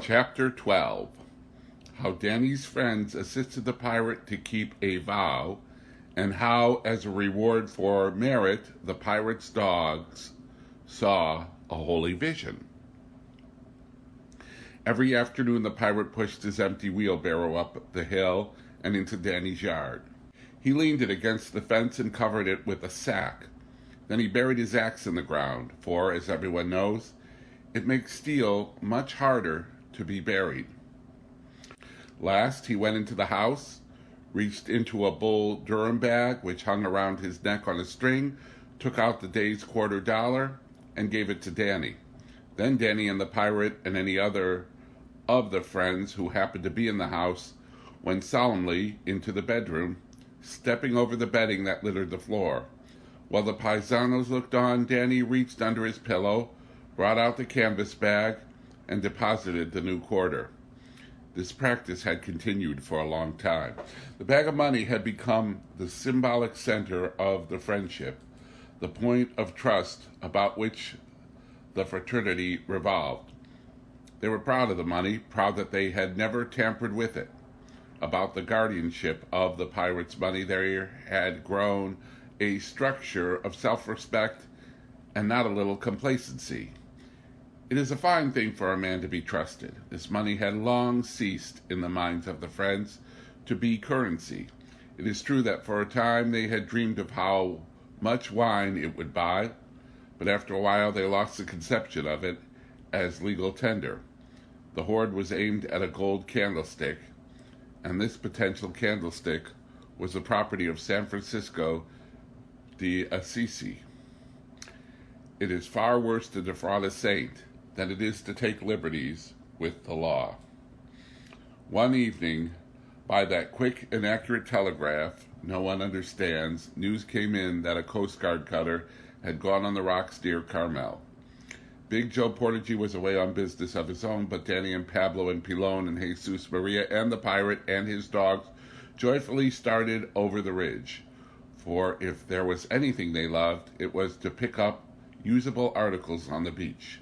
Chapter 12. How Danny's friends assisted the pirate to keep a vow, and how, as a reward for merit, the pirate's dogs saw a holy vision. Every afternoon the pirate pushed his empty wheelbarrow up the hill and into Danny's yard. He leaned it against the fence and covered it with a sack. Then he buried his axe in the ground, for, as everyone knows, it makes steel much harder to be buried. Last, he went into the house, reached into a Bull Durham bag which hung around his neck on a string, took out the day's $quarter, and gave it to Danny. Then Danny and the pirate and any other of the friends who happened to be in the house went solemnly into the bedroom, stepping over the bedding that littered the floor. While the paisanos looked on, Danny reached under his pillow, brought out the canvas bag, and deposited the new quarter. This practice had continued for a long time. The bag of money had become the symbolic center of the friendship, the point of trust about which the fraternity revolved. They were proud of the money, proud that they had never tampered with it. About the guardianship of the pirates' money there had grown a structure of self-respect and not a little complacency. It is a fine thing for a man to be trusted. This money had long ceased, in the minds of the friends, to be currency. It is true that for a time they had dreamed of how much wine it would buy, but after a while they lost the conception of it as legal tender. The hoard was aimed at a gold candlestick, and this potential candlestick was the property of San Francisco de Assisi. It is far worse to defraud a saint than it is to take liberties with the law. One evening, by that quick and accurate telegraph no one understands, news came in that a Coast Guard cutter had gone on the rocks near Carmel. Big Joe Portage was away on business of his own, but Danny and Pablo and Pilon and Jesus Maria and the pirate and his dogs joyfully started over the ridge. For if there was anything they loved, it was to pick up usable articles on the beach.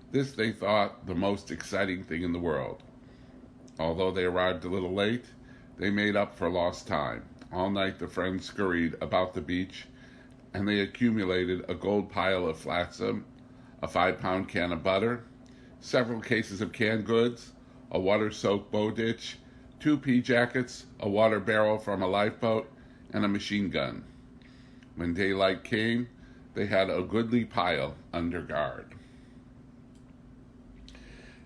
This they thought the most exciting thing in the world. Although they arrived a little late, they made up for lost time. All night the friends scurried about the beach, and they accumulated a gold pile of flotsam, a 5-pound can of butter, several cases of canned goods, a water-soaked bow ditch, 2 pea jackets, a water barrel from a lifeboat, and a machine gun. When daylight came, they had a goodly pile under guard.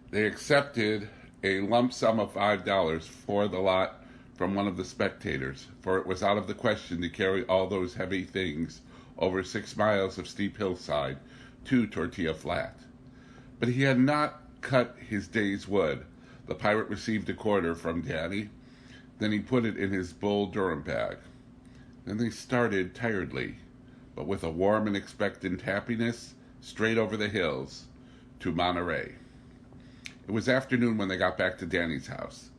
They accepted a lump sum of $5 for the lot from one of the spectators, for it was out of the question to carry all those heavy things over 6 miles of steep hillside to Tortilla Flat. But he had not cut his day's wood. The pirate received a quarter from Danny. Then he put it in his Bull Durham bag. Then they started tiredly, but with a warm and expectant happiness, straight over the hills to Monterey. It was afternoon when they got back to Danny's house.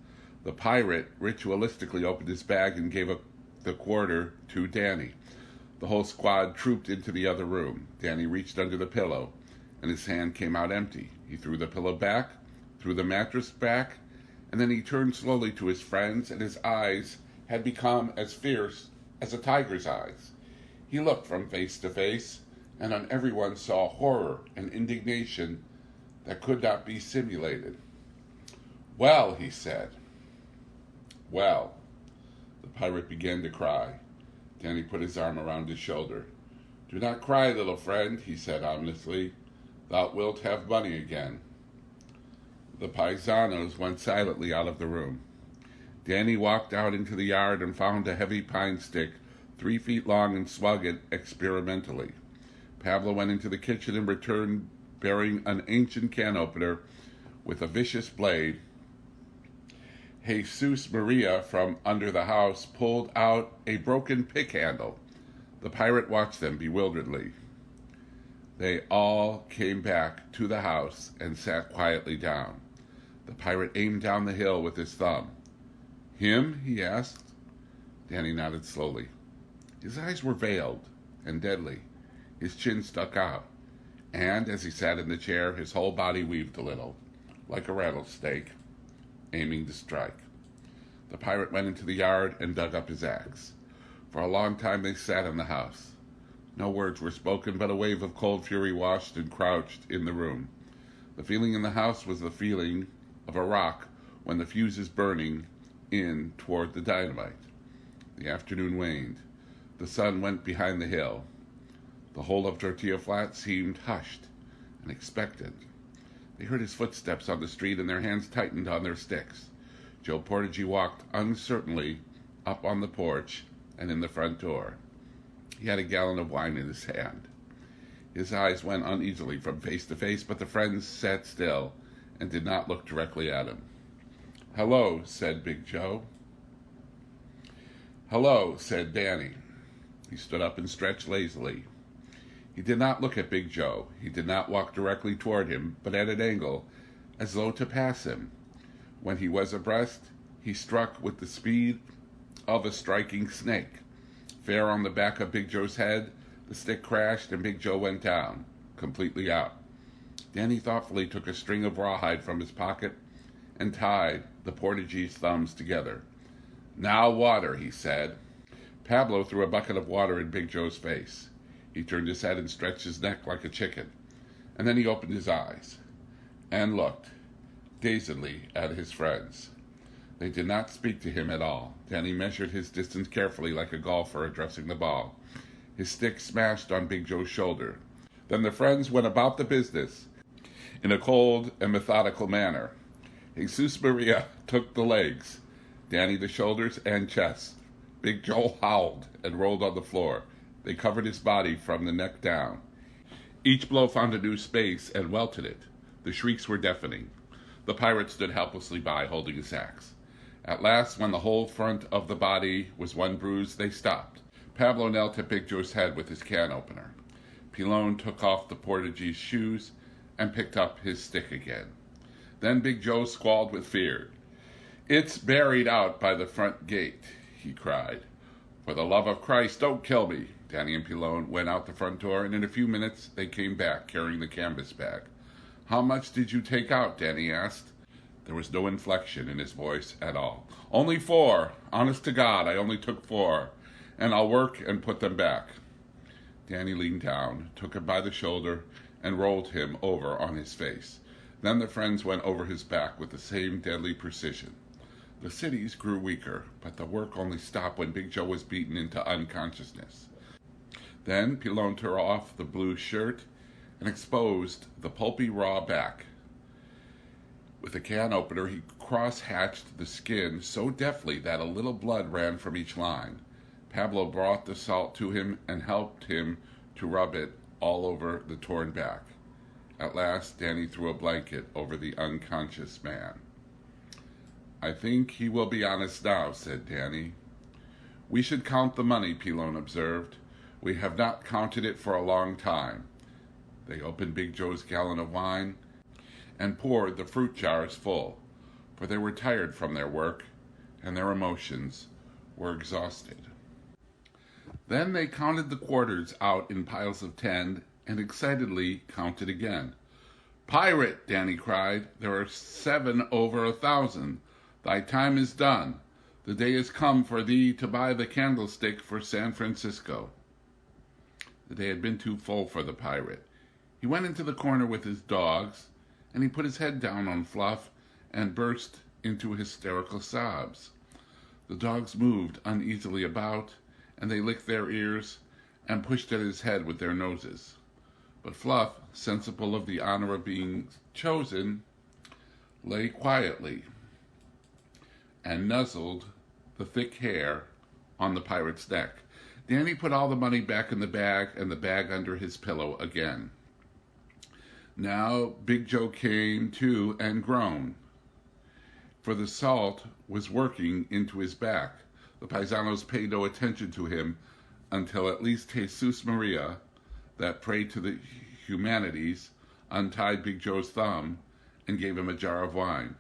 The pirate ritualistically opened his bag and gave the quarter to Danny. The whole squad trooped into the other room. Danny reached under the pillow, and his hand came out empty. He threw the pillow back, threw the mattress back, and then he turned slowly to his friends, and his eyes had become as fierce as a tiger's eyes. He looked from face to face, and on everyone saw horror and indignation that could not be simulated. "Well," he said. "Well." The pirate began to cry. Danny put his arm around his shoulder. "Do not cry, little friend," he said ominously. "Thou wilt have money again." The paisanos went silently out of the room. Danny walked out into the yard and found a heavy pine stick 3 feet long and swung it experimentally. Pablo went into the kitchen and returned bearing an ancient can opener with a vicious blade. Jesus Maria from under the house pulled out a broken pick handle. The pirate watched them bewilderedly. They all came back to the house and sat quietly down. The pirate aimed down the hill with his thumb. "Him?" he asked. Danny nodded slowly. His eyes were veiled and deadly. His chin stuck out, and as he sat in the chair, his whole body weaved a little. like a rattlesnake, aiming to strike. The pirate went into the yard and dug up his axe. For a long time they sat in the house. No words were spoken, but a wave of cold fury washed and crouched in the room. The feeling in the house was the feeling of a rock when the fuse is burning in toward the dynamite. The afternoon waned. The sun went behind the hill. The whole of Tortilla Flat seemed hushed and expectant. They heard his footsteps on the street, and their hands tightened on their sticks. Joe Portage walked uncertainly up on the porch and in the front door. He had a gallon of wine in his hand. His eyes went uneasily from face to face, but the friends sat still and did not look directly at him. "Hello," said Big Joe. "Hello," said Danny. He stood up and stretched lazily. He did not look at Big Joe. He did not walk directly toward him, but at an angle, as though to pass him. When he was abreast, he struck with the speed of a striking snake. Fair on the back of Big Joe's head, the stick crashed and Big Joe went down, completely out. Danny thoughtfully took a string of rawhide from his pocket and tied the Portagee's thumbs together. "Now water," he said. Pablo threw a bucket of water in Big Joe's face. He turned his head and stretched his neck like a chicken, and then he opened his eyes and looked dazedly at his friends. They did not speak to him at all. Danny measured his distance carefully like a golfer addressing the ball. His stick smashed on Big Joe's shoulder. Then the friends went about the business in a cold and methodical manner. Jesus Maria took the legs, Danny the shoulders and chest. Big Joe howled and rolled on the floor. They covered his body from the neck down. Each blow found a new space and welted it. The shrieks were deafening. The pirate stood helplessly by, holding his axe. At last, when the whole front of the body was one bruise, they stopped. Pablo knelt at Big Joe's head with his can opener. Pilon took off the Portagee's shoes and picked up his stick again. Then Big Joe squalled with fear. "It's buried out by the front gate," he cried. "For the love of Christ, don't kill me." Danny and Pilon went out the front door, and in a few minutes they came back, carrying the canvas bag. "How much did you take out?" Danny asked. There was no inflection in his voice at all. "Only 4. Honest to God, I only took 4. And I'll work and put them back." Danny leaned down, took him by the shoulder, and rolled him over on his face. Then the friends went over his back with the same deadly precision. The cities grew weaker, but the work only stopped when Big Joe was beaten into unconsciousness. Then Pilon tore off the blue shirt and exposed the pulpy raw back. With a can opener, he cross-hatched the skin so deftly that a little blood ran from each line. Pablo brought the salt to him and helped him to rub it all over the torn back. At last, Danny threw a blanket over the unconscious man. "I think he will be honest now," said Danny. "We should count the money," Pilon observed. "We have not counted it for a long time." They opened Big Joe's gallon of wine and poured the fruit jars full, for they were tired from their work and their emotions were exhausted. Then they counted the quarters out in piles of 10 and excitedly counted again. "Pirate," Danny cried, "there are 7 over 1,000. Thy time is done. The day is come for thee to buy the candlestick for San Francisco." The day had been too full for the pirate. He went into the corner with his dogs, and he put his head down on Fluff and burst into hysterical sobs. The dogs moved uneasily about, and they licked their ears and pushed at his head with their noses. But Fluff, sensible of the honor of being chosen, lay quietly and nuzzled the thick hair on the pirate's neck. Danny put all the money back in the bag and the bag under his pillow again. Now Big Joe came to and groaned, for the salt was working into his back. The paisanos paid no attention to him until at least Jesus Maria, that prayed to the humanities, untied Big Joe's thumb and gave him a jar of wine.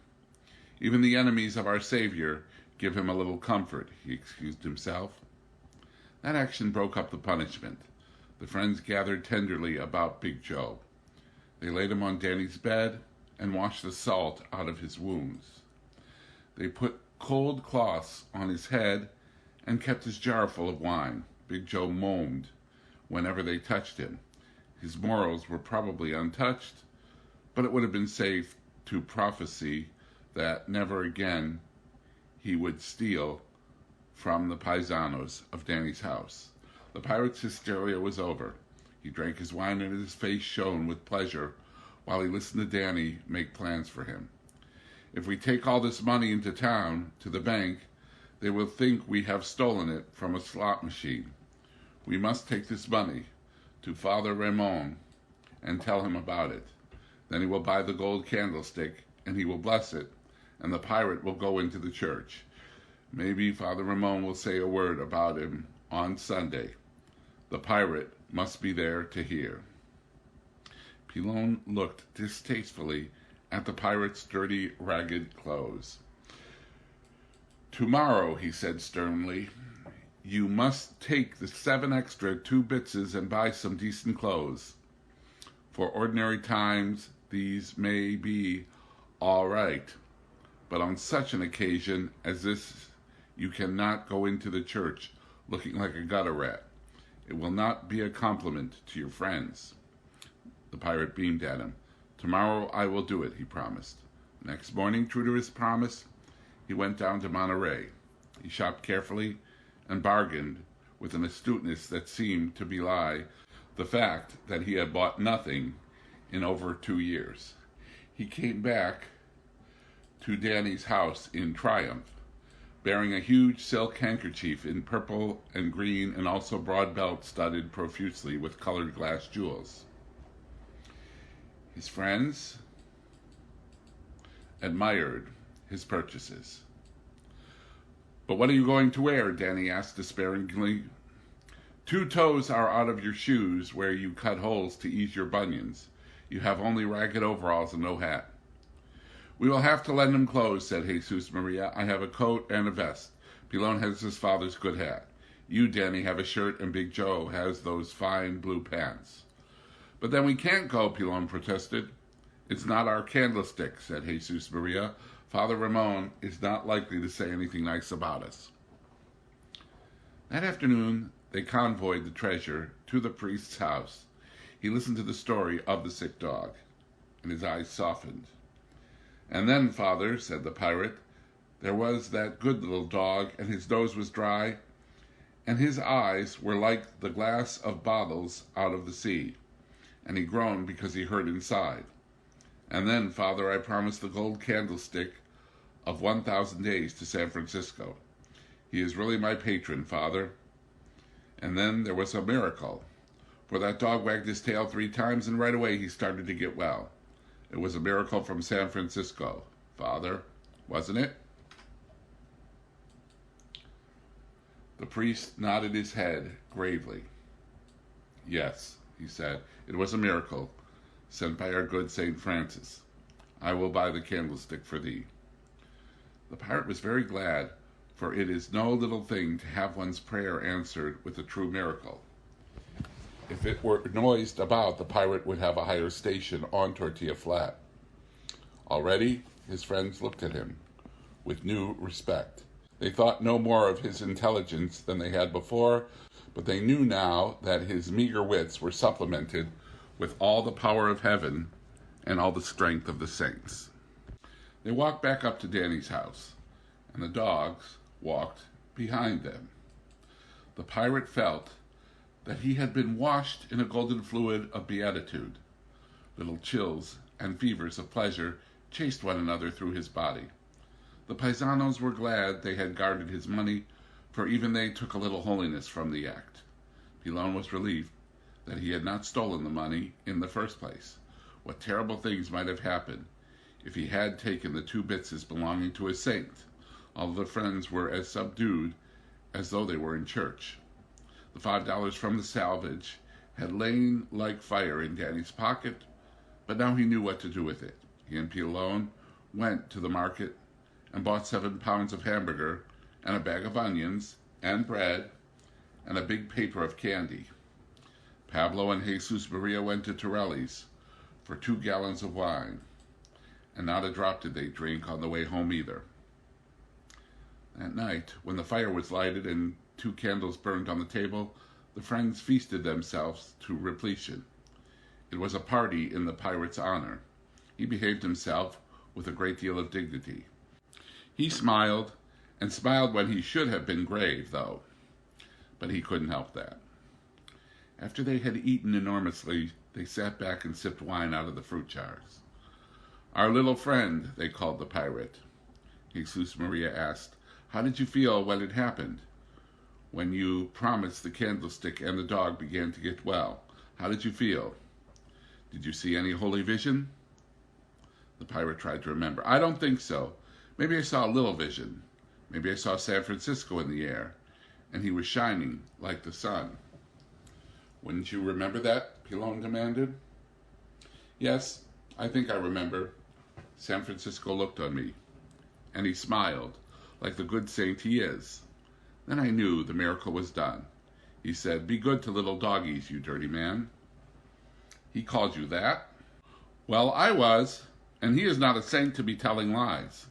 "Even the enemies of our Savior give him a little comfort," he excused himself. That action broke up the punishment. The friends gathered tenderly about Big Joe. They laid him on Danny's bed and washed the salt out of his wounds. They put cold cloths on his head and kept his jar full of wine. Big Joe moaned whenever they touched him. His morals were probably untouched, but it would have been safe to prophesy that never again he would steal from the paisanos of Danny's house. The pirate's hysteria was over. He drank his wine and his face shone with pleasure while he listened to Danny make plans for him. If we take all this money into town, to the bank, they will think we have stolen it from a slot machine. We must take this money to Father Ramon and tell him about it. Then he will buy the gold candlestick and he will bless it, and the pirate will go into the church. Maybe Father Ramon will say a word about him on Sunday. The pirate must be there to hear. Pilon looked distastefully at the pirate's dirty, ragged clothes. Tomorrow, he said sternly, you must take the 7 extra 2 bitses and buy some decent clothes. For ordinary times, these may be all right, but on such an occasion as this, you cannot go into the church looking like a gutter rat. It will not be a compliment to your friends. The pirate beamed at him. Tomorrow I will do it, he promised. Next morning, true to his promise, he went down to Monterey. He shopped carefully and bargained with an astuteness that seemed to belie the fact that he had bought nothing in over 2 years. He came back to Danny's house in triumph, bearing a huge silk handkerchief in purple and green and also broad belt studded profusely with colored glass jewels. His friends admired his purchases. But what are you going to wear? Danny asked despairingly. 2 toes are out of your shoes where you cut holes to ease your bunions. You have only ragged overalls and no hat. We will have to lend him clothes, said Jesus Maria. I have a coat and a vest. Pilon has his father's good hat. You, Danny, have a shirt, and Big Joe has those fine blue pants. But then we can't go, Pilon protested. It's not our candlestick, said Jesus Maria. Father Ramon is not likely to say anything nice about us. That afternoon, they convoyed the treasure to the priest's house. He listened to the story of the sick dog, and his eyes softened. And then, Father, said the pirate, there was that good little dog, and his nose was dry, and his eyes were like the glass of bottles out of the sea. And he groaned because he hurt inside. And then, Father, I promised the gold candlestick of 1,000 days to San Francisco. He is really my patron, Father. And then there was a miracle, for that dog wagged his tail 3 times, and right away he started to get well. It was a miracle from San Francisco, Father, wasn't it? The priest nodded his head gravely. Yes, he said, it was a miracle sent by our good St. Francis. I will buy the candlestick for thee. The pirate was very glad, for it is no little thing to have one's prayer answered with a true miracle. If it were noised about, the pirate would have a higher station on Tortilla Flat. Already, his friends looked at him with new respect. They thought no more of his intelligence than they had before, but they knew now that his meager wits were supplemented with all the power of heaven and all the strength of the saints. They walked back up to Danny's house, and the dogs walked behind them. The pirate felt that he had been washed in a golden fluid of beatitude. Little chills and fevers of pleasure chased one another through his body. The paisanos were glad they had guarded his money, for even they took a little holiness from the act. Pilon was relieved that he had not stolen the money in the first place. What terrible things might have happened if he had taken the 2 bitses belonging to a saint. All the friends were as subdued as though they were in church. The $5 from the salvage had lain like fire in Danny's pocket, but now he knew what to do with it. He and Pilon went to the market and bought 7 pounds of hamburger and a bag of onions and bread and a big paper of candy. Pablo and Jesus Maria went to Torelli's for 2 gallons of wine. and not a drop did they drink on the way home either. That night, when the fire was lighted and 2 candles burned on the table, the friends feasted themselves to repletion. It was a party in the pirate's honor. He behaved himself with a great deal of dignity. He smiled, and smiled when he should have been grave, though. But he couldn't help that. After they had eaten enormously, they sat back and sipped wine out of the fruit jars. "Our little friend," they called the pirate. Jesus Maria asked, "How did you feel when it happened? When you promised the candlestick and the dog began to get well, how did you feel? Did you see any holy vision?" The pirate tried to remember. "I don't think so. Maybe I saw a little vision. Maybe I saw San Francisco in the air, and he was shining like the sun." "Wouldn't you remember that?" Pilon demanded. "Yes, I think I remember. San Francisco looked on me, and he smiled, like the good saint he is. Then I knew the miracle was done. He said, 'Be good to little doggies, you dirty man.'" "He called you that?" "Well, I was, and he is not a saint to be telling lies."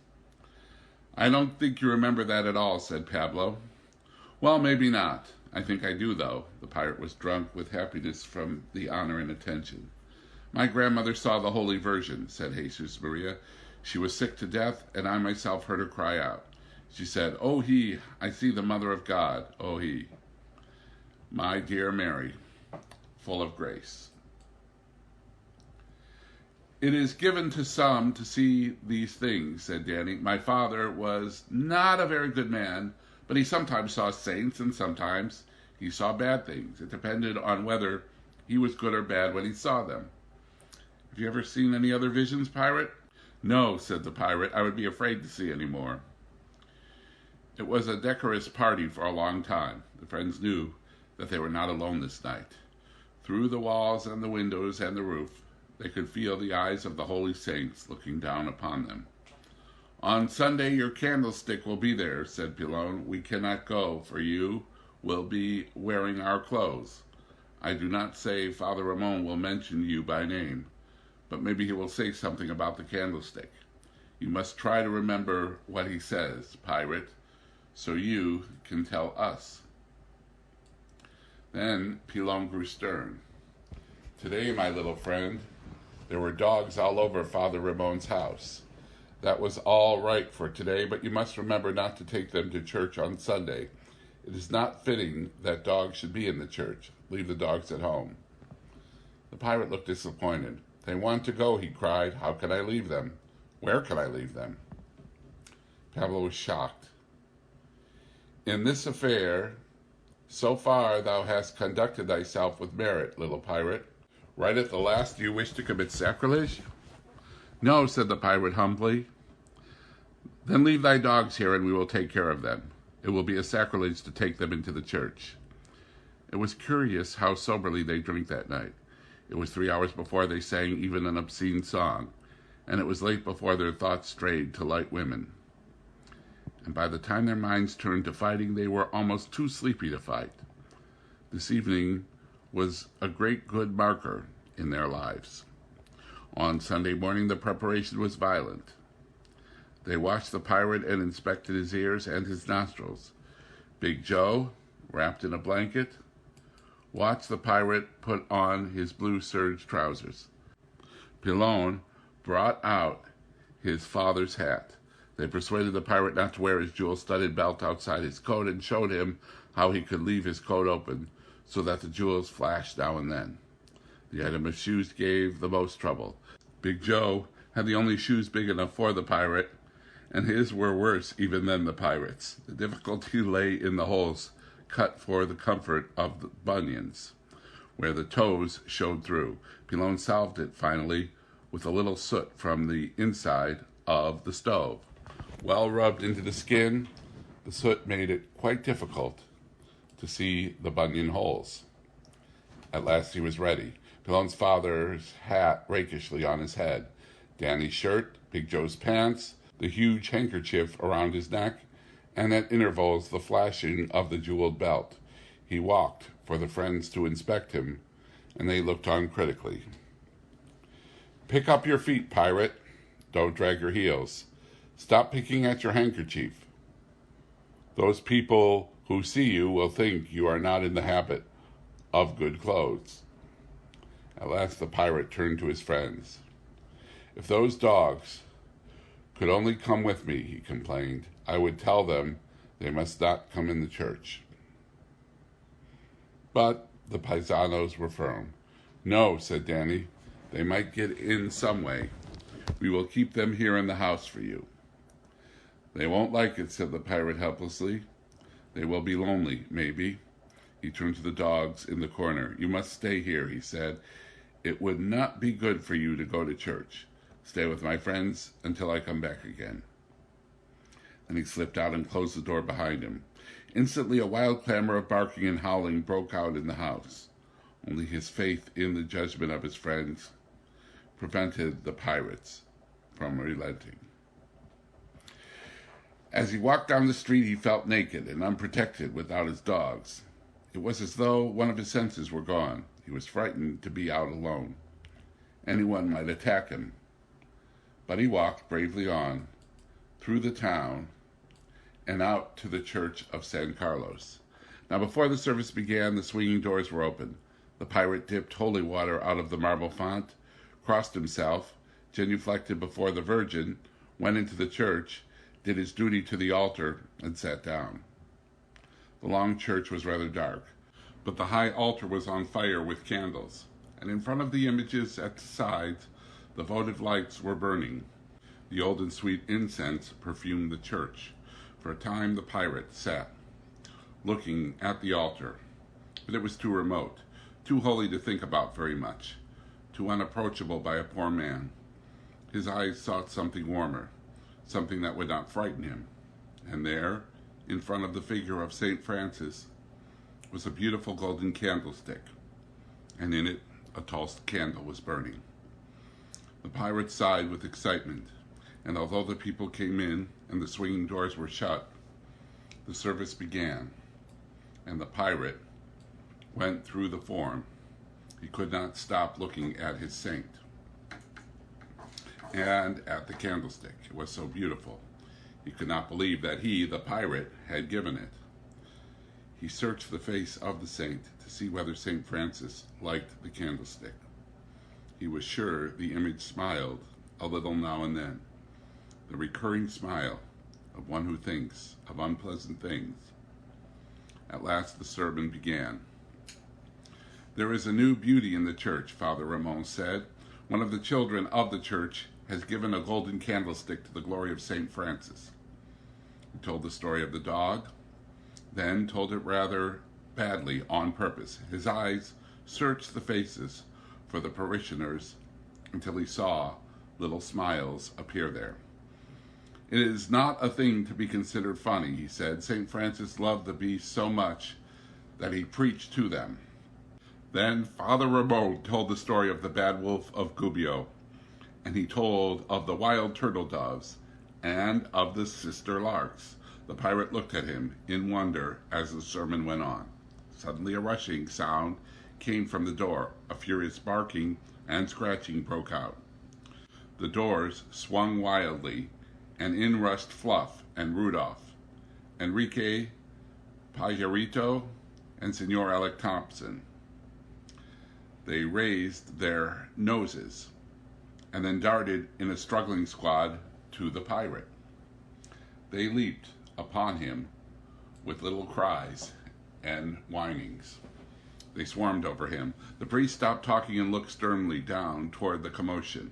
"I don't think you remember that at all," said Pablo. "Well, maybe not. I think I do, though." The pirate was drunk with happiness from the honor and attention. "My grandmother saw the Holy Virgin," said Jesus Maria. "She was sick to death, and I myself heard her cry out. She said, 'Oh, he, I see the Mother of God, oh, he.' My dear Mary, full of grace." "It is given to some to see these things," said Danny. "My father was not a very good man, but he sometimes saw saints and sometimes he saw bad things. It depended on whether he was good or bad when he saw them." "Have you ever seen any other visions, pirate?" "No," said the pirate. "I would be afraid to see any more." It was a decorous party for a long time. The friends knew that they were not alone this night. Through the walls and the windows and the roof, they could feel the eyes of the holy saints looking down upon them. "On Sunday your candlestick will be there," said Pilon. "We cannot go, for you will be wearing our clothes. I do not say Father Ramon will mention you by name, but maybe he will say something about the candlestick. You must try to remember what he says, pirate, so you can tell us." Then Pilon grew stern. "Today, my little friend, there were dogs all over Father Ramon's house. That was all right for today, but you must remember not to take them to church on Sunday. It is not fitting that dogs should be in the church. Leave the dogs at home." The pirate looked disappointed. "They want to go," he cried. "How can I leave them? Where can I leave them?" Pablo was shocked. "In this affair, so far thou hast conducted thyself with merit, little pirate. Right at the last do you wish to commit sacrilege?" "No," said the pirate humbly. "Then leave thy dogs here and we will take care of them. It will be a sacrilege to take them into the church." It was curious how soberly they drank that night. It was 3 hours before they sang even an obscene song, and it was late before their thoughts strayed to light women. And by the time their minds turned to fighting, they were almost too sleepy to fight. This evening was a great good marker in their lives. On Sunday morning, the preparation was violent. They washed the pirate and inspected his ears and his nostrils. Big Joe, wrapped in a blanket, watched the pirate put on his blue serge trousers. Pilon brought out his father's hat. They persuaded the pirate not to wear his jewel-studded belt outside his coat and showed him how he could leave his coat open so that the jewels flashed now and then. The item of shoes gave the most trouble. Big Joe had the only shoes big enough for the pirate, and his were worse even than the pirate's. The difficulty lay in the holes cut for the comfort of the bunions, where the toes showed through. Pilon solved it finally with a little soot from the inside of the stove. Well rubbed into the skin, the soot made it quite difficult to see the bunion holes. At last he was ready. Pilon's father's hat rakishly on his head, Danny's shirt, Big Joe's pants, the huge handkerchief around his neck, and at intervals the flashing of the jeweled belt. He walked for the friends to inspect him, and they looked on critically. "Pick up your feet, pirate. Don't drag your heels. Stop picking at your handkerchief. Those people who see you will think you are not in the habit of good clothes. At last the pirate turned to his friends. If those dogs could only come with me, he complained, I would tell them they must not come in the church. But the paisanos were firm. No, said Danny, they might get in some way. We will keep them here in the house for you. They won't like it, said the pirate helplessly. They will be lonely, maybe. He turned to the dogs in the corner. You must stay here, he said. It would not be good for you to go to church. Stay with my friends until I come back again. Then he slipped out and closed the door behind him. Instantly, a wild clamor of barking and howling broke out in the house. Only his faith in the judgment of his friends prevented the pirates from relenting. As he walked down the street, he felt naked and unprotected without his dogs. It was as though one of his senses were gone. He was frightened to be out alone. Anyone might attack him. But he walked bravely on, through the town, and out to the church of San Carlos. Now before the service began, the swinging doors were open. The pirate dipped holy water out of the marble font, crossed himself, genuflected before the Virgin, went into the church, did his duty to the altar, and sat down. The long church was rather dark, but the high altar was on fire with candles, and in front of the images at the sides, the votive lights were burning. The old and sweet incense perfumed the church. For a time the pirate sat, looking at the altar, but it was too remote, too holy to think about very much, too unapproachable by a poor man. His eyes sought something warmer, something that would not frighten him. And there, in front of the figure of St. Francis, was a beautiful golden candlestick, and in it a tall candle was burning. The pirate sighed with excitement, and although the people came in and the swinging doors were shut, the service began, and the pirate went through the form. He could not stop looking at his saint and at the candlestick. It was so beautiful. He could not believe that he, the pirate, had given it. He searched the face of the saint to see whether St. Francis liked the candlestick. He was sure the image smiled a little now and then, the recurring smile of one who thinks of unpleasant things. At last the sermon began. There is a new beauty in the church, Father Ramon said. One of the children of the church has given a golden candlestick to the glory of St. Francis. He told the story of the dog, then told it rather badly on purpose. His eyes searched the faces for the parishioners until he saw little smiles appear there. It is not a thing to be considered funny, he said. St. Francis loved the beasts so much that he preached to them. Then Father Ramon told the story of the bad wolf of Gubbio, and he told of the wild turtle doves and of the sister larks. The pirate looked at him in wonder as the sermon went on. Suddenly a rushing sound came from the door. A furious barking and scratching broke out. The doors swung wildly, and in rushed Fluff and Rudolph, Enrique, Pajarito, and Senor Alec Thompson. They raised their noses and then darted in a struggling squad to the pirate. They leaped upon him with little cries and whinings. They swarmed over him. The priest stopped talking and looked sternly down toward the commotion.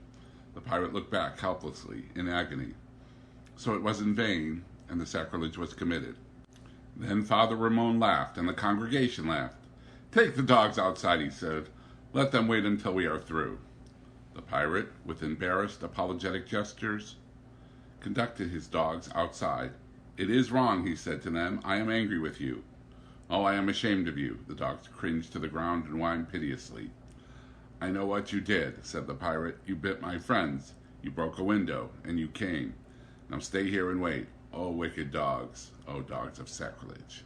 The pirate looked back helplessly in agony. So it was in vain, and the sacrilege was committed. Then Father Ramon laughed, and the congregation laughed. Take the dogs outside, he said. Let them wait until we are through. The pirate, with embarrassed, apologetic gestures, conducted his dogs outside. It is wrong, he said to them. I am angry with you. Oh, I am ashamed of you. The dogs cringed to the ground and whined piteously. I know what you did, said the pirate. You bit my friends. You broke a window, and you came. Now stay here and wait. Oh, wicked dogs. Oh, dogs of sacrilege.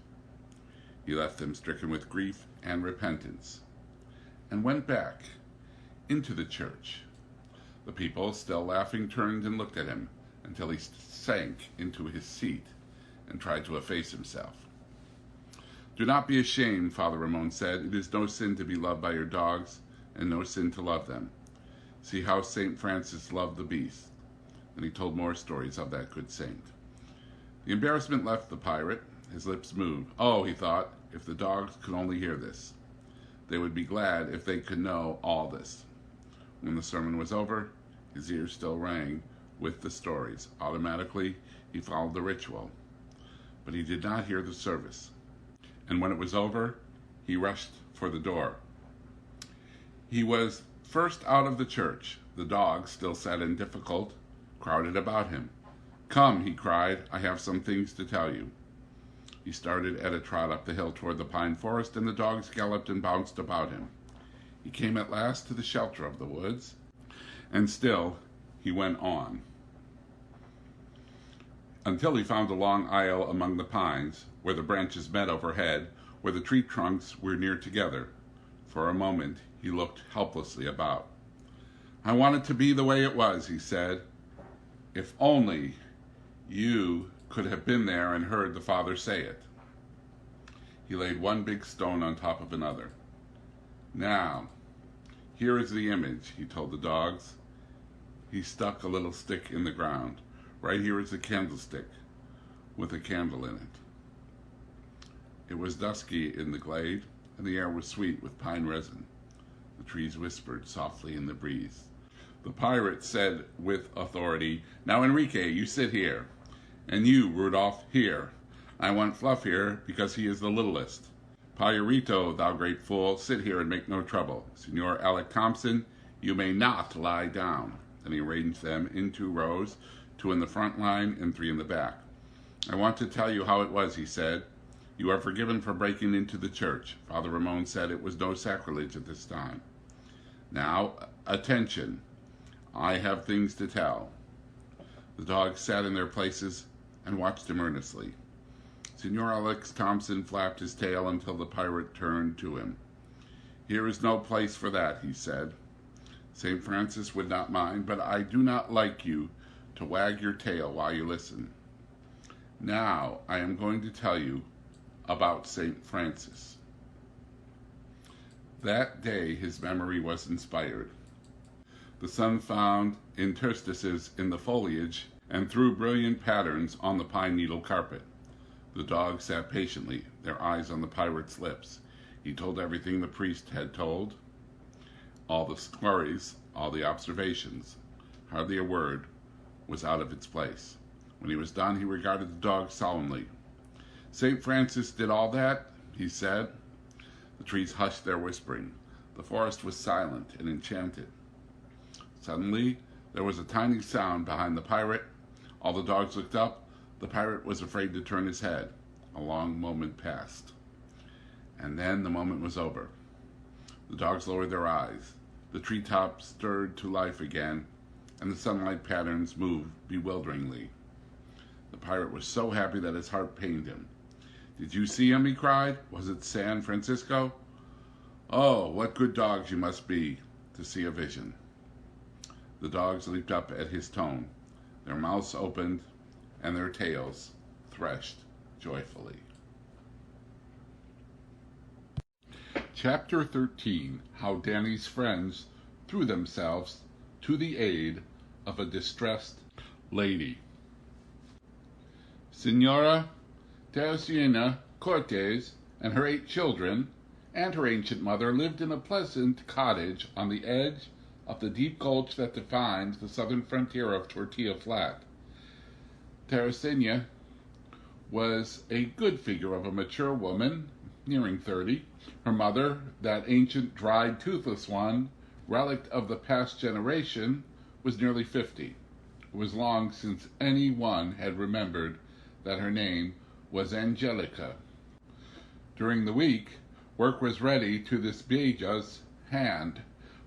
He left them stricken with grief and repentance, and went back into the church. The people, still laughing, turned and looked at him until he sank into his seat and tried to efface himself. "Do not be ashamed," Father Ramon said. "It is no sin to be loved by your dogs, and no sin to love them. See how St. Francis loved the beast." And he told more stories of that good saint. The embarrassment left the pirate. His lips moved. "Oh," he thought, "if the dogs could only hear this. They would be glad if they could know all this." When the sermon was over, his ears still rang with the stories. Automatically, he followed the ritual. But he did not hear the service. And when it was over, he rushed for the door. He was first out of the church. The dogs still sat in difficult, crowded about him. "Come," he cried, "I have some things to tell you." He started at a trot up the hill toward the pine forest, and the dogs galloped and bounced about him. He came at last to the shelter of the woods, and still he went on, until he found a long aisle among the pines, where the branches met overhead, where the tree trunks were near together. For a moment he looked helplessly about. "I want it to be the way it was," he said. "If only you could have been there and heard the Father say it." He laid one big stone on top of another. "Now, here is the image," he told the dogs. He stuck a little stick in the ground. "Right here is the candlestick with a candle in it." It was dusky in the glade, and the air was sweet with pine resin. The trees whispered softly in the breeze. The pirate said with authority, "Now, Enrique, you sit here. And you, Rudolph, here. I want Fluff here because he is the littlest. Pajarito, thou great fool, sit here and make no trouble. Senor Alec Thompson, you may not lie down." And he arranged them in 2 rows, 2 in the front line and 3 in the back. "I want to tell you how it was," he said. "You are forgiven for breaking into the church. Father Ramon said it was no sacrilege at this time. Now, attention. I have things to tell." The dogs sat in their places and watched him earnestly. Senor Alex Thompson flapped his tail until the pirate turned to him. "Here is no place for that," he said. "St. Francis would not mind, but I do not like you to wag your tail while you listen. Now I am going to tell you about St. Francis." That day his memory was inspired. The sun found interstices in the foliage and threw brilliant patterns on the pine needle carpet. The dogs sat patiently, their eyes on the pirate's lips. He told everything the priest had told, all the stories, all the observations. Hardly a word was out of its place. When he was done, he regarded the dogs solemnly. "St. Francis did all that?" he said. The trees hushed their whispering. The forest was silent and enchanted. Suddenly, there was a tiny sound behind the pirate. All the dogs looked up. The pirate was afraid to turn his head. A long moment passed. And then the moment was over. The dogs lowered their eyes. The treetops stirred to life again, and the sunlight patterns moved bewilderingly. The pirate was so happy that his heart pained him. "Did you see him?" he cried. "Was it San Francisco? Oh, what good dogs you must be to see a vision." The dogs leaped up at his tone. Their mouths opened and their tails threshed joyfully. Chapter 13. How Danny's friends threw themselves to the aid of a distressed lady. Senora Teresina Cortes and her 8 children and her ancient mother lived in a pleasant cottage on the edge of the deep gulch that defines the southern frontier of Tortilla Flat. Teresina was a good figure of a mature woman, nearing 30. Her mother, that ancient, dried, toothless one, relic of the past generation, was nearly 50. It was long since any one had remembered that her name was Angelica. During the week, work was ready to this VIEJO's hand,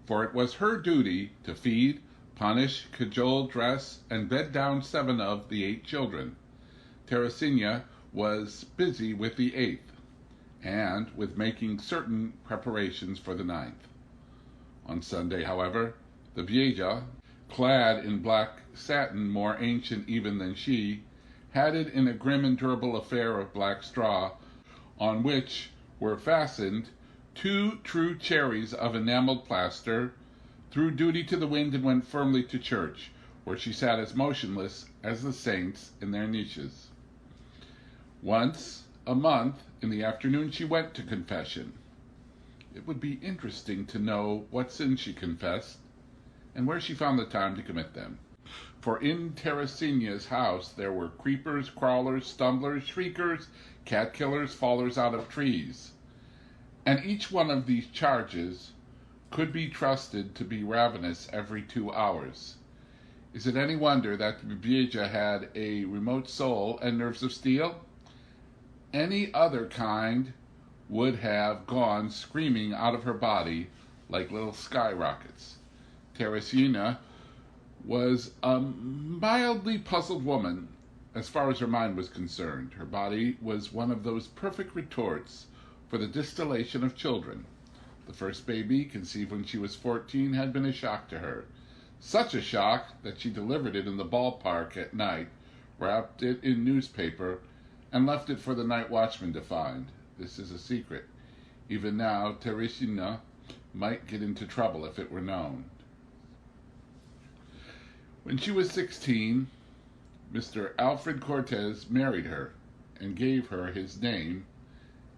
for it was her duty to feed, punish, cajole, dress, and bed down 7 of the 8 children. Teresina was busy with the 8th, and with making certain preparations for the 9th. On Sunday, however, the VIEJO clad in black satin more ancient even than she, hatted in a grim and durable affair of black straw, on which were fastened 2 true cherries of enamelled plaster, threw duty to the wind and went firmly to church, where she sat as motionless as the saints in their niches. Once a month, in the afternoon, she went to confession. It would be interesting to know what sins she confessed, and where she found the time to commit them. For in Teresina's house there were creepers, crawlers, stumblers, shriekers, cat-killers, fallers out of trees. And each one of these charges could be trusted to be ravenous every 2 hours. Is it any wonder that VIEJO had a remote soul and nerves of steel? Any other kind would have gone screaming out of her body like little skyrockets. Teresina was a mildly puzzled woman as far as her mind was concerned. Her body was one of those perfect retorts for the distillation of children. The first baby, conceived when she was 14, had been a shock to her. Such a shock that she delivered it in the ballpark at night, wrapped it in newspaper, and left it for the night watchman to find. This is a secret. Even now, Teresina might get into trouble if it were known. When she was 16, Mr. Alfred Cortez married her and gave her his name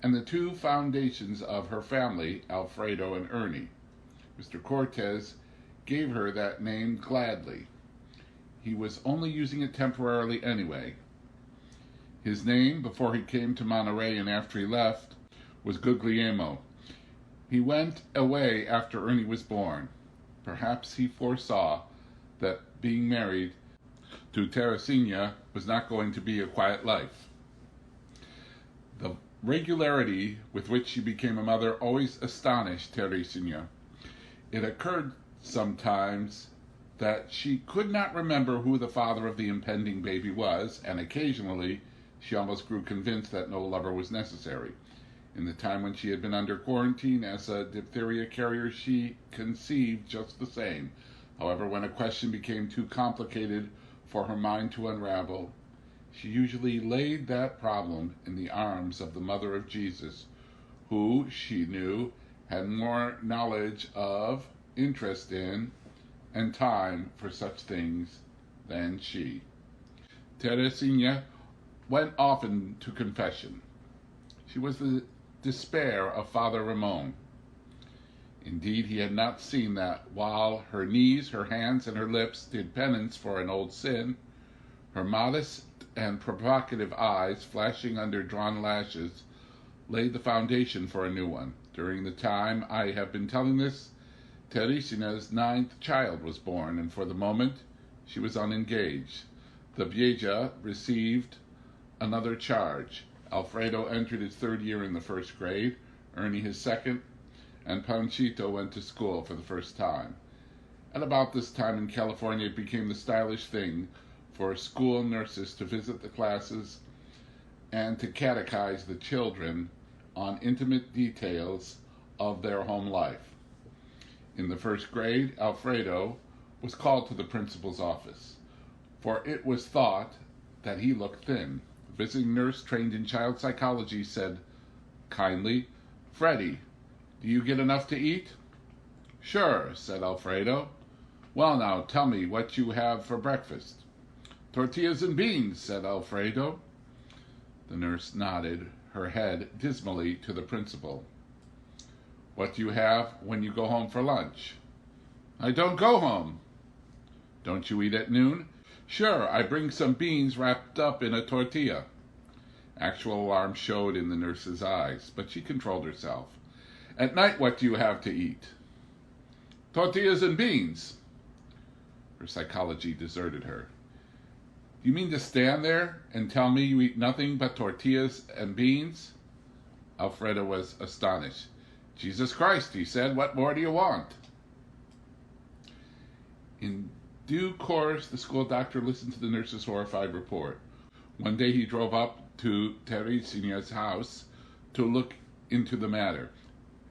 and the 2 foundations of her family, Alfredo and Ernie. Mr. Cortez gave her that name gladly. He was only using it temporarily anyway. His name, before he came to Monterey and after he left, was Guglielmo. He went away after Ernie was born. Perhaps he foresaw that being married to Teresina was not going to be a quiet life. The regularity with which she became a mother always astonished Teresina. It occurred sometimes that she could not remember who the father of the impending baby was, and occasionally she almost grew convinced that no lover was necessary. In the time when she had been under quarantine as a diphtheria carrier, she conceived just the same. However, when a question became too complicated for her mind to unravel, she usually laid that problem in the arms of the Mother of Jesus, who, she knew, had more knowledge of, interest in, and time for such things than she. Teresina went often to confession. She was the despair of Father Ramon. Indeed, he had not seen that while her knees, her hands, and her lips did penance for an old sin, her modest and provocative eyes, flashing under drawn lashes, laid the foundation for a new one. During the time I have been telling this, Teresina's 9th child was born, and for the moment she was unengaged. The VIEJO received another charge. Alfredo entered his 3rd year in the 1st grade, Ernie his 2nd, and Panchito went to school for the first time. At about this time in California, it became the stylish thing for school nurses to visit the classes and to catechize the children on intimate details of their home life. In the 1st grade, Alfredo was called to the principal's office, for it was thought that he looked thin. A visiting nurse trained in child psychology said kindly, "Freddie, do you get enough to eat?" "Sure," said Alfredo. "Well, now, tell me what you have for breakfast." "Tortillas and beans," said Alfredo. The nurse nodded her head dismally to the principal. "What do you have when you go home for lunch?" "I don't go home." "Don't you eat at noon?" "Sure, I bring some beans wrapped up in a tortilla." Actual alarm showed in the nurse's eyes, but she controlled herself. "At night, what do you have to eat?" "Tortillas and beans." Her psychology deserted her. "Do you mean to stand there and tell me you eat nothing but tortillas and beans?" Alfredo was astonished. "Jesus Christ," he said, "what more do you want?" In due course, the school doctor listened to the nurse's horrified report. One day he drove up to Teresina's house to look into the matter.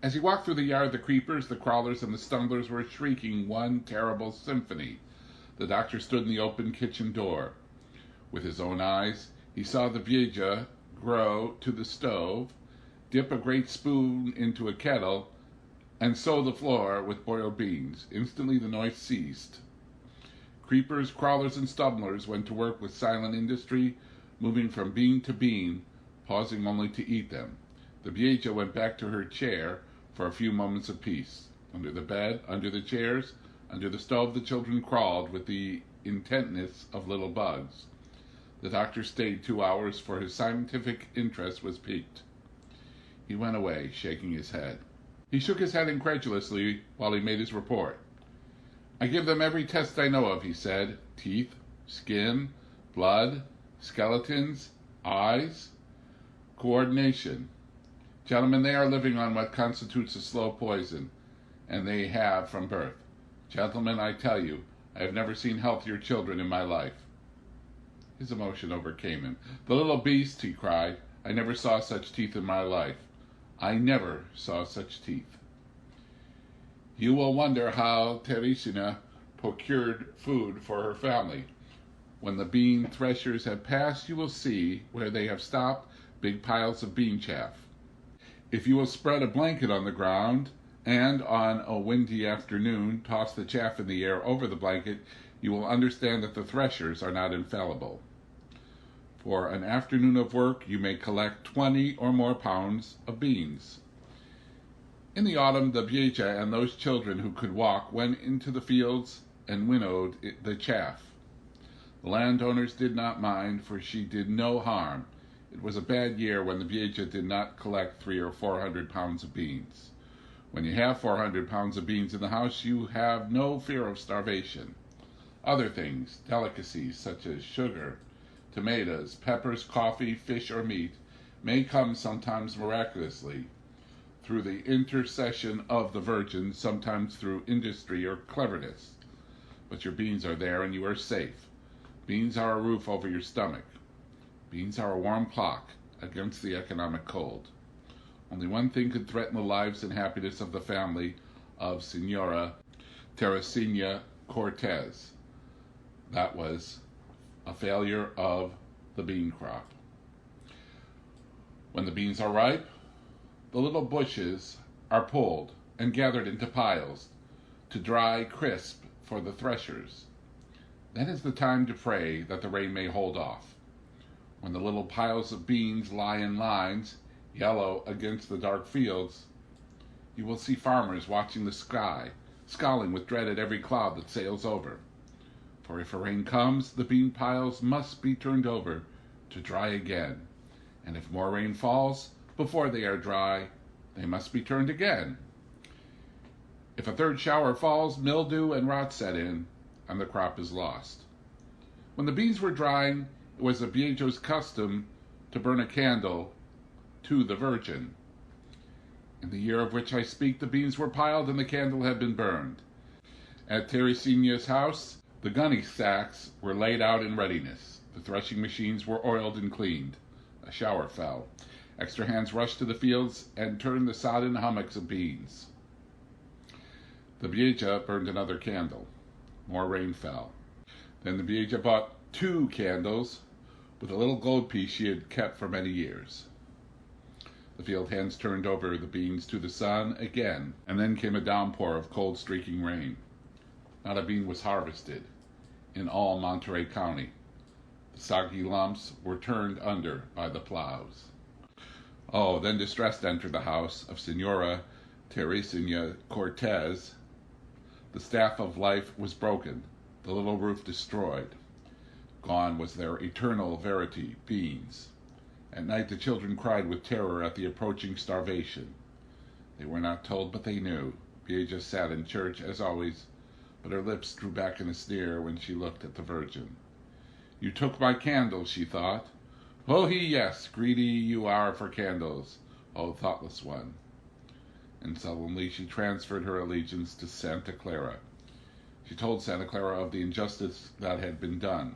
As he walked through the yard, the creepers, the crawlers, and the stumblers were shrieking one terrible symphony. The doctor stood in the open kitchen door. With his own eyes, he saw the VIEJO grow to the stove, dip a great spoon into a kettle, and sow the floor with boiled beans. Instantly the noise ceased. Creepers, crawlers, and stumblers went to work with silent industry, moving from bean to bean, pausing only to eat them. The VIEJO went back to her chair for a few moments of peace. Under the bed, under the chairs, under the stove, the children crawled with the intentness of little bugs. The doctor stayed 2 hours, for his scientific interest was piqued. He went away, shaking his head. He shook his head incredulously while he made his report. "I give them every test I know of," he said. "Teeth, skin, blood, skeletons, eyes, coordination. Gentlemen, they are living on what constitutes a slow poison, and they have from birth. Gentlemen, I tell you, I have never seen healthier children in my life." His emotion overcame him. "The little beast," he cried. "I never saw such teeth in my life. I never saw such teeth." You will wonder how Teresina procured food for her family. When the bean threshers have passed, you will see, where they have stopped, big piles of bean chaff. If you will spread a blanket on the ground, and on a windy afternoon toss the chaff in the air over the blanket, you will understand that the threshers are not infallible. For an afternoon of work, you may collect 20 or more pounds of beans. In the autumn, the VIEJO and those children who could walk went into the fields and winnowed the chaff. The landowners did not mind, for she did no harm. It was a bad year when the VIEJO did not collect 300 or 400 pounds of beans. When you have 400 pounds of beans in the house, you have no fear of starvation. Other things, delicacies such as sugar, tomatoes, peppers, coffee, fish, or meat, may come sometimes miraculously through the intercession of the Virgin, sometimes through industry or cleverness. But your beans are there, and you are safe. Beans are a roof over your stomach. Beans are a warm clock against the economic cold. Only one thing could threaten the lives and happiness of the family of Senora Teresina Cortez. That was a failure of the bean crop. When the beans are ripe, the little bushes are pulled and gathered into piles to dry crisp for the threshers. Then is the time to pray that the rain may hold off. When the little piles of beans lie in lines, yellow against the dark fields, you will see farmers watching the sky, scowling with dread at every cloud that sails over. For if a rain comes, the bean piles must be turned over to dry again. And if more rain falls before they are dry, they must be turned again. If a third shower falls, mildew and rot set in, and the crop is lost. When the beans were drying, it was the VIEJO's custom to burn a candle to the Virgin. In the year of which I speak, the beans were piled and the candle had been burned. At Teresina's house, the gunny sacks were laid out in readiness. The threshing machines were oiled and cleaned. A shower fell. Extra hands rushed to the fields and turned the sodden hummocks of beans. The VIEJO burned another candle. More rain fell. Then the VIEJO bought 2 candles with a little gold piece she had kept for many years. The field hands turned over the beans to the sun again, and then came a downpour of cold streaking rain. Not a bean was harvested in all Monterey County. The soggy lumps were turned under by the plows. Oh, then distress entered the house of Senora Teresina Cortez. The staff of life was broken, the little roof destroyed. Gone was their eternal verity, beans. At night the children cried with terror at the approaching starvation. They were not told, but they knew. VIEJO sat in church, as always, but her lips drew back in a sneer when she looked at the Virgin. You took my candles, she thought. Oh, yes, greedy you are for candles, oh thoughtless one. And sullenly she transferred her allegiance to Santa Clara. She told Santa Clara of the injustice that had been done.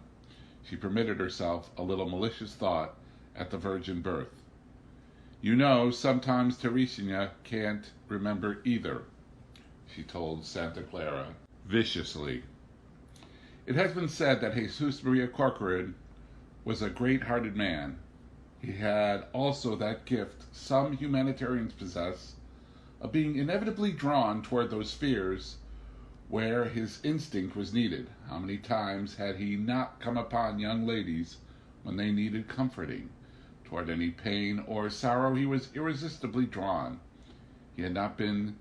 She permitted herself a little malicious thought at the virgin birth. You know, sometimes Teresina can't remember either, she told Santa Clara viciously. It has been said that Jesus Maria Corcoran was a great-hearted man. He had also that gift some humanitarians possess of being inevitably drawn toward those spheres where his instinct was needed. How many times had he not come upon young ladies when they needed comforting? Toward any pain or sorrow he was irresistibly drawn. He had not been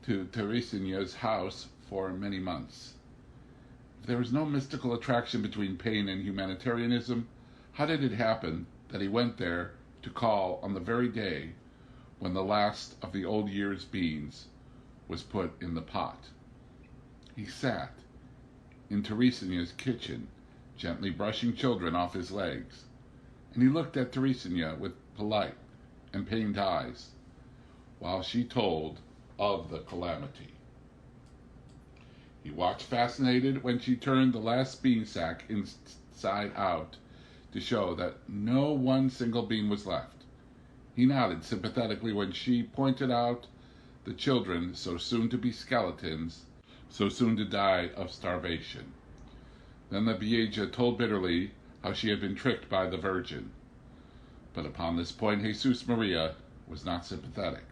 to Teresina's house for many months. If there was no mystical attraction between pain and humanitarianism, how did it happen that he went there to call on the very day when the last of the old year's beans was put in the pot? He sat in Teresina's kitchen, gently brushing children off his legs, and he looked at Teresina with polite and pained eyes while she told of the calamity. He watched fascinated when she turned the last bean sack inside out to show that no one single bean was left. He nodded sympathetically when she pointed out the children so soon to be skeletons, so soon to die of starvation. Then the VIEJO told bitterly how she had been tricked by the Virgin. But upon this point, Jesus Maria was not sympathetic.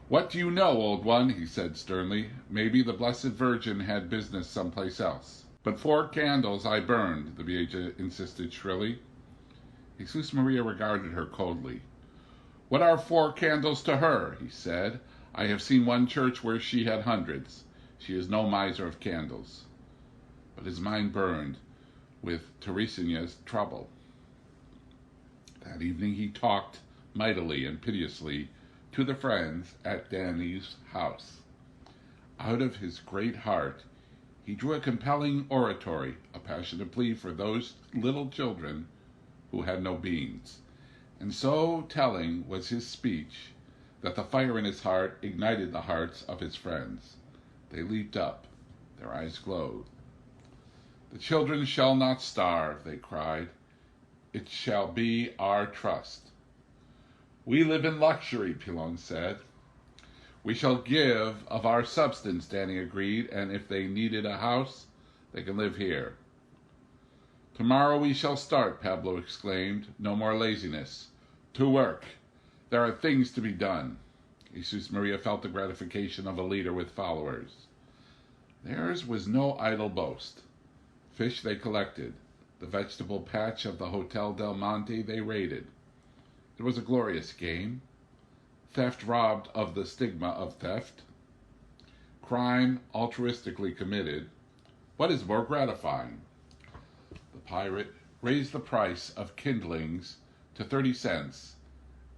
"What do you know, old one?" he said sternly. "Maybe the Blessed Virgin had business someplace else." "But 4 candles I burned," the VIEJO insisted shrilly. Jesus Maria regarded her coldly. "What are 4 candles to her?" he said. "I have seen one church where she had hundreds. She is no miser of candles." But his mind burned with Teresina's trouble. That evening he talked mightily and piteously to the friends at Danny's house. Out of his great heart, he drew a compelling oratory, a passionate plea for those little children who had no beans. And so telling was his speech that the fire in his heart ignited the hearts of his friends. They leaped up, their eyes glowed. "The children shall not starve," they cried. "It shall be our trust." "We live in luxury," Pilon said. "We shall give of our substance," Danny agreed, "and if they needed a house, they can live here." "Tomorrow we shall start," Pablo exclaimed. "No more laziness. To work. There are things to be done." Jesus Maria felt the gratification of a leader with followers. Theirs was no idle boast. Fish they collected. The vegetable patch of the Hotel Del Monte they raided. It was a glorious game. Theft robbed of the stigma of theft. Crime altruistically committed. What is more gratifying? The pirate raised the price of kindlings to 30 cents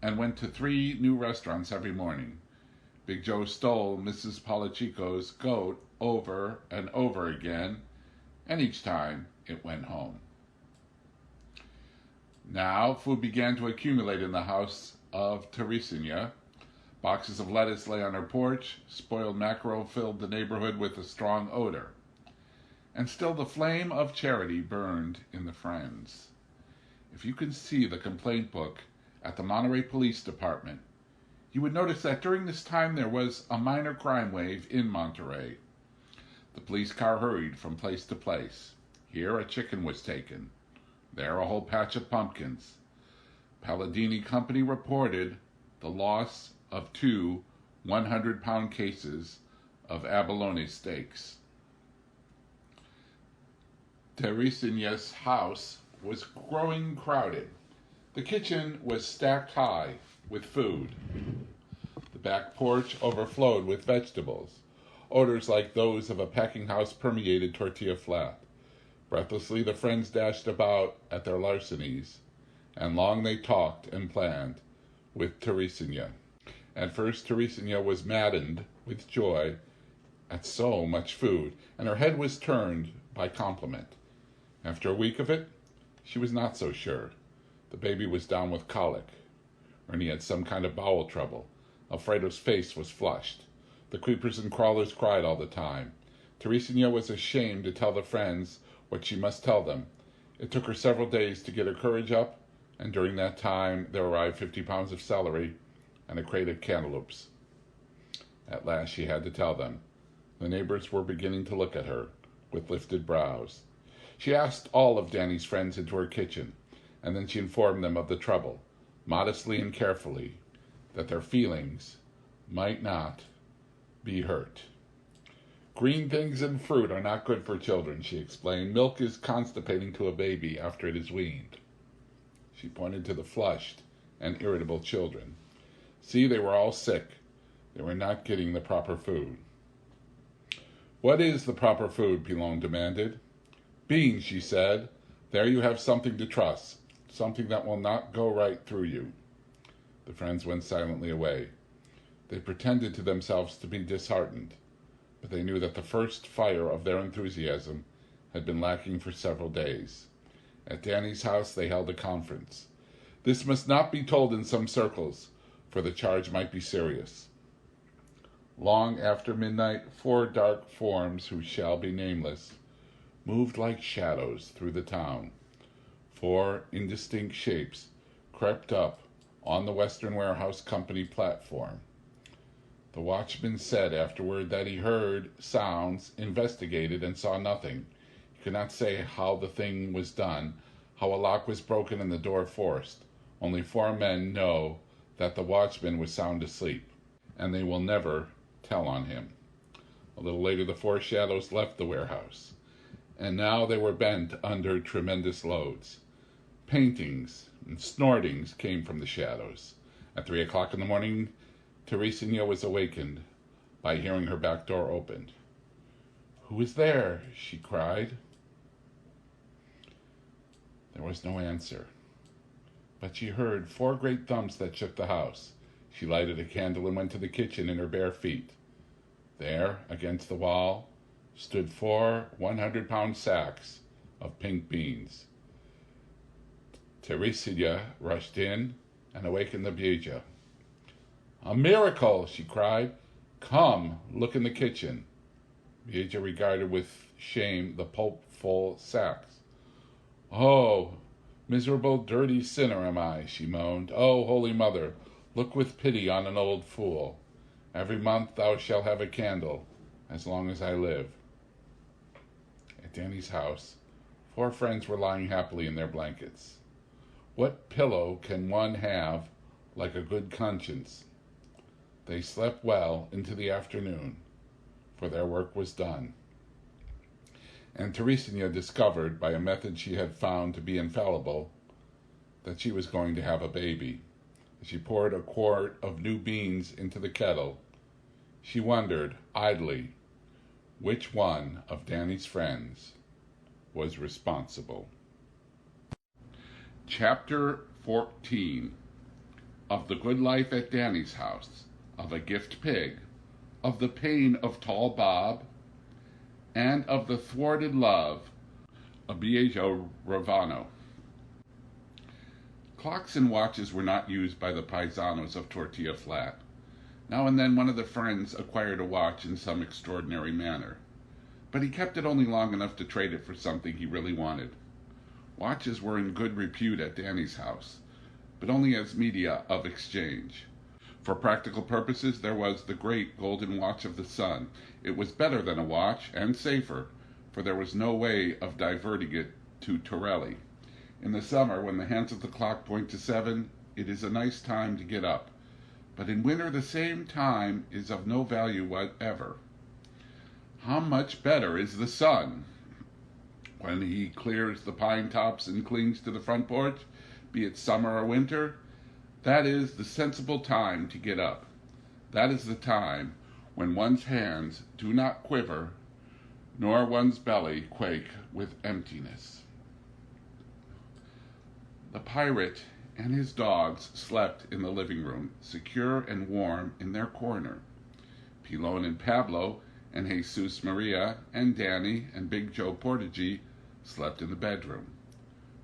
and went to 3 new restaurants every morning. Big Joe stole Mrs. Polichico's goat over and over again, and each time it went home. Now food began to accumulate in the house of Teresina. Boxes of lettuce lay on her porch. Spoiled mackerel filled the neighborhood with a strong odor. And still the flame of charity burned in the friends. If you can see the complaint book at the Monterey Police Department, you would notice that during this time there was a minor crime wave in Monterey. The police car hurried from place to place. Here a chicken was taken. There a whole patch of pumpkins. Palladini Company reported the loss of 2 100-pound cases of abalone steaks. Teresina's house was growing crowded. The kitchen was stacked high with food. The back porch overflowed with vegetables. Odors like those of a packing house permeated Tortilla Flat. Breathlessly the friends dashed about at their larcenies, and long they talked and planned with Teresina. At first Teresina was maddened with joy at so much food, and her head was turned by compliment. After a week of it, she was not so sure. The baby was down with colic. Ernie had some kind of bowel trouble. Alfredo's face was flushed. The creepers and crawlers cried all the time. Teresina was ashamed to tell the friends what she must tell them. It took her several days to get her courage up, and during that time there arrived 50 pounds of celery and a crate of cantaloupes. At last she had to tell them. The neighbors were beginning to look at her. with lifted brows. She asked all of Danny's friends into her kitchen, and then she informed them of the trouble, modestly and carefully, that their feelings might not be hurt. Green things and fruit are not good for children, she explained. Milk is constipating to a baby after it is weaned. She pointed to the flushed and irritable children. See, they were all sick. They were not getting the proper food. What is the proper food? Pilon demanded. Beans, she said. There you have something to trust, something that will not go right through you. The friends went silently away. They pretended to themselves to be disheartened, but they knew that the first fire of their enthusiasm had been lacking for several days. At Danny's house they held a conference. This must not be told in some circles, for the charge might be serious. Long after midnight, 4 dark forms, who shall be nameless, moved like shadows through the town. 4 indistinct shapes crept up on the Western Warehouse Company platform. The watchman said afterward that he heard sounds, investigated, and saw nothing. He could not say how the thing was done, how a lock was broken and the door forced. Only 4 men know that the watchman was sound asleep, and they will never tell on him. A little later, the 4 shadows left the warehouse, and now they were bent under tremendous loads. Paintings and snortings came from the shadows. At 3 o'clock in the morning, Teresina was awakened by hearing her back door opened. "Who is there?" she cried. There was no answer, but she heard 4 great thumps that shook the house. She lighted a candle and went to the kitchen in her bare feet. There, against the wall, stood 4 100-pound sacks of pink beans. Teresina rushed in and awakened the VIEJO. "A miracle!" she cried. "Come, look in the kitchen." VIEJO regarded with shame the pulp-full sacks. "Oh, miserable, dirty sinner am I," she moaned. "Oh, Holy Mother, look with pity on an old fool. Every month thou shalt have a candle, as long as I live." At Danny's house, 4 friends were lying happily in their blankets. What pillow can one have like a good conscience? They slept well into the afternoon, for their work was done. And Teresina discovered, by a method she had found to be infallible, that she was going to have a baby. As she poured a quart of new beans into the kettle, she wondered, idly, which one of Danny's friends was responsible. Chapter 14. Of the good life at Danny's house, of a gift pig, of the pain of tall Bob, and of the thwarted love of VIEJO RAVANNO. Clocks and watches were not used by the paisanos of Tortilla Flat. Now and then one of the friends acquired a watch in some extraordinary manner, but he kept it only long enough to trade it for something he really wanted. Watches were in good repute at Danny's house, but only as media of exchange. For practical purposes, there was the great golden watch of the sun. It was better than a watch, and safer, for there was no way of diverting it to Torelli. In the summer, when the hands of the clock point to 7, it is a nice time to get up. But in winter, the same time is of no value whatever. How much better is the sun? When he clears the pine tops and clings to the front porch, be it summer or winter, that is the sensible time to get up. That is the time when one's hands do not quiver, nor one's belly quake with emptiness. The pirate and his dogs slept in the living room, secure and warm in their corner. Pilon and Pablo and Jesus Maria and Danny and Big Joe Portage slept in the bedroom.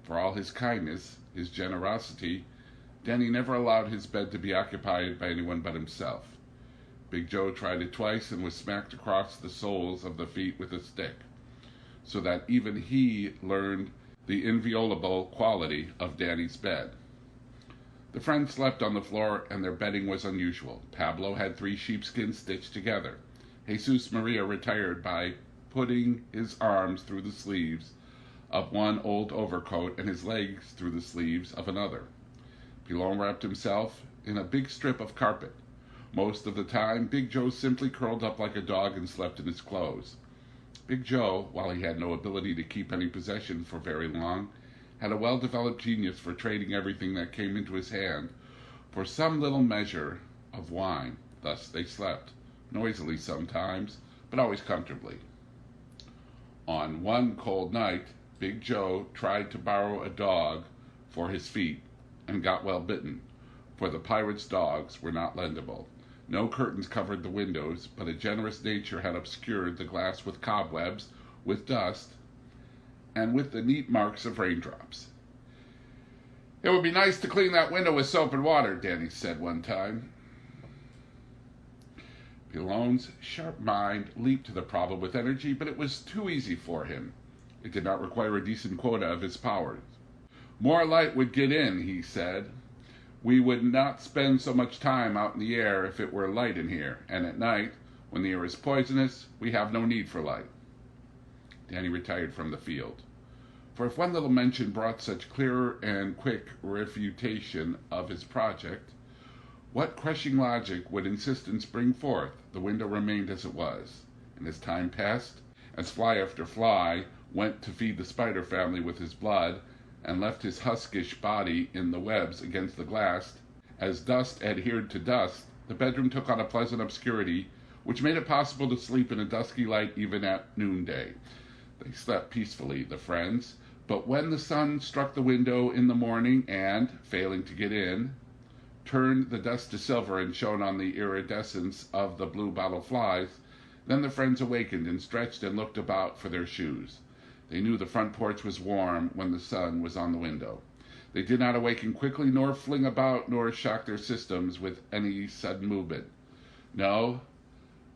For all his kindness, his generosity, Danny never allowed his bed to be occupied by anyone but himself. Big Joe tried it twice and was smacked across the soles of the feet with a stick, so that even he learned the inviolable quality of Danny's bed. The friends slept on the floor, and their bedding was unusual. Pablo had 3 sheepskins stitched together. Jesus Maria retired by putting his arms through the sleeves of one old overcoat and his legs through the sleeves of another. Pilon wrapped himself in a big strip of carpet. Most of the time, Big Joe simply curled up like a dog and slept in his clothes. Big Joe, while he had no ability to keep any possession for very long, had a well-developed genius for trading everything that came into his hand for some little measure of wine. Thus they slept, noisily sometimes, but always comfortably. On one cold night, Big Joe tried to borrow a dog for his feet and got well bitten, for the pirates' dogs were not lendable. No curtains covered the windows, but a generous nature had obscured the glass with cobwebs, with dust, and with the neat marks of raindrops. "It would be nice to clean that window with soap and water," Danny said one time. Pilon's sharp mind leaped to the problem with energy, but it was too easy for him. It did not require a decent quota of his powers. "More light would get in," he said. "We would not spend so much time out in the air if it were light in here, and at night, when the air is poisonous, we have no need for light." Danny retired from the field. For if one little mention brought such clear and quick refutation of his project, what crushing logic would insistence bring forth? The window remained as it was, and as time passed, as fly after fly went to feed the spider family with his blood, and left his huskish body in the webs against the glass, as dust adhered to dust, the bedroom took on a pleasant obscurity which made it possible to sleep in a dusky light even at noonday. They slept peacefully, the friends, but when the sun struck the window in the morning and, failing to get in, turned the dust to silver and shone on the iridescence of the blue bottle flies, then the friends awakened and stretched and looked about for their shoes. They knew the front porch was warm when the sun was on the window. They did not awaken quickly, nor fling about, nor shock their systems with any sudden movement. No,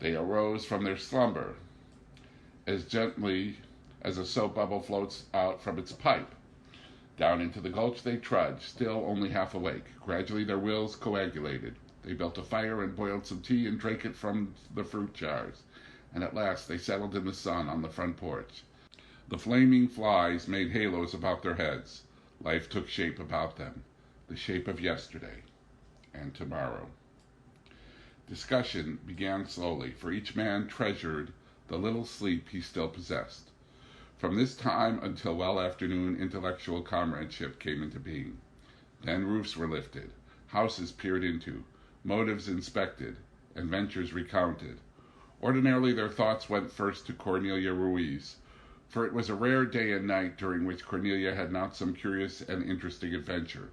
they arose from their slumber as gently as a soap bubble floats out from its pipe. Down into the gulch they trudged, still only half awake. Gradually their wills coagulated. They built a fire and boiled some tea and drank it from the fruit jars. And at last they settled in the sun on the front porch. The flaming flies made halos about their heads. Life took shape about them, the shape of yesterday and tomorrow. Discussion began slowly, for each man treasured the little sleep he still possessed. From this time until well afternoon, intellectual comradeship came into being. Then roofs were lifted, houses peered into, motives inspected, and ventures recounted. Ordinarily their thoughts went first to Cornelia Ruiz, for it was a rare day and night during which Cornelia had not some curious and interesting adventure,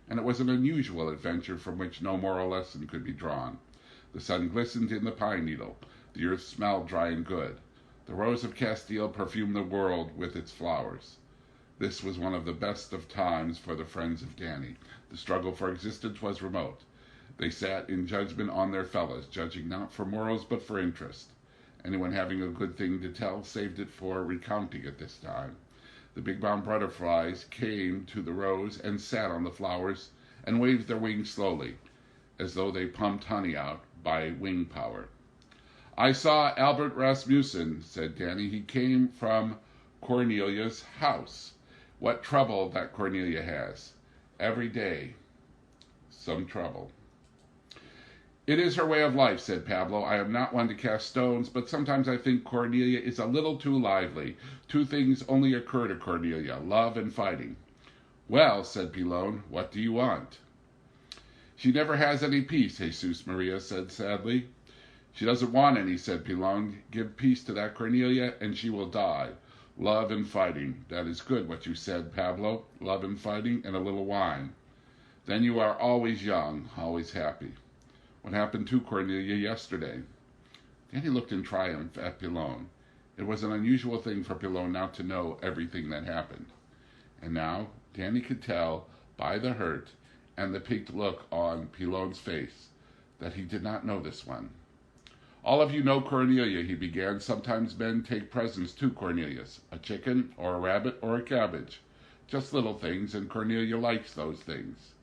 and it was an unusual adventure from which no moral lesson could be drawn. The sun glistened in the pine needle, the earth smelled dry and good, the rose of Castile perfumed the world with its flowers. This was one of the best of times for the friends of Danny. The struggle for existence was remote. They sat in judgment on their fellows, judging not for morals but for interest. Anyone having a good thing to tell saved it for recounting at this time. The big brown butterflies came to the rose and sat on the flowers and waved their wings slowly, as though they pumped honey out by wing power. "I saw Albert Rasmussen," said Danny. "He came from Cornelia's house. What trouble that Cornelia has. Every day, some trouble." "It is her way of life," said Pablo. "I am not one to cast stones, but sometimes I think Cornelia is a little too lively. Two things only occur to Cornelia, love and fighting." "Well," said Pilon, "what do you want?" "She never has any peace," Jesus Maria said sadly. "She doesn't want any," said Pilon. "Give peace to that Cornelia, and she will die. Love and fighting. That is good what you said, Pablo. Love and fighting, and a little wine. Then you are always young, always happy. What happened to Cornelia yesterday?" Danny looked in triumph at Pilon. It was an unusual thing for Pilon not to know everything that happened. And now Danny could tell by the hurt and the piqued look on Pilon's face that he did not know this one. "All of you know Cornelia," he began. "Sometimes men take presents to Cornelius, a chicken or a rabbit or a cabbage. Just little things, and Cornelia likes those things.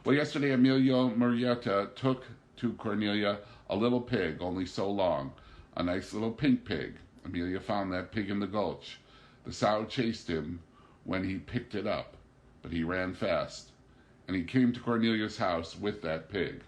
Well, yesterday Emilio Murrieta took to Cornelia a little pig, only so long, a nice little pink pig, Emilio found that pig in the gulch. The sow chased him when he picked it up, but he ran fast, and he came to Cornelia's house with that pig.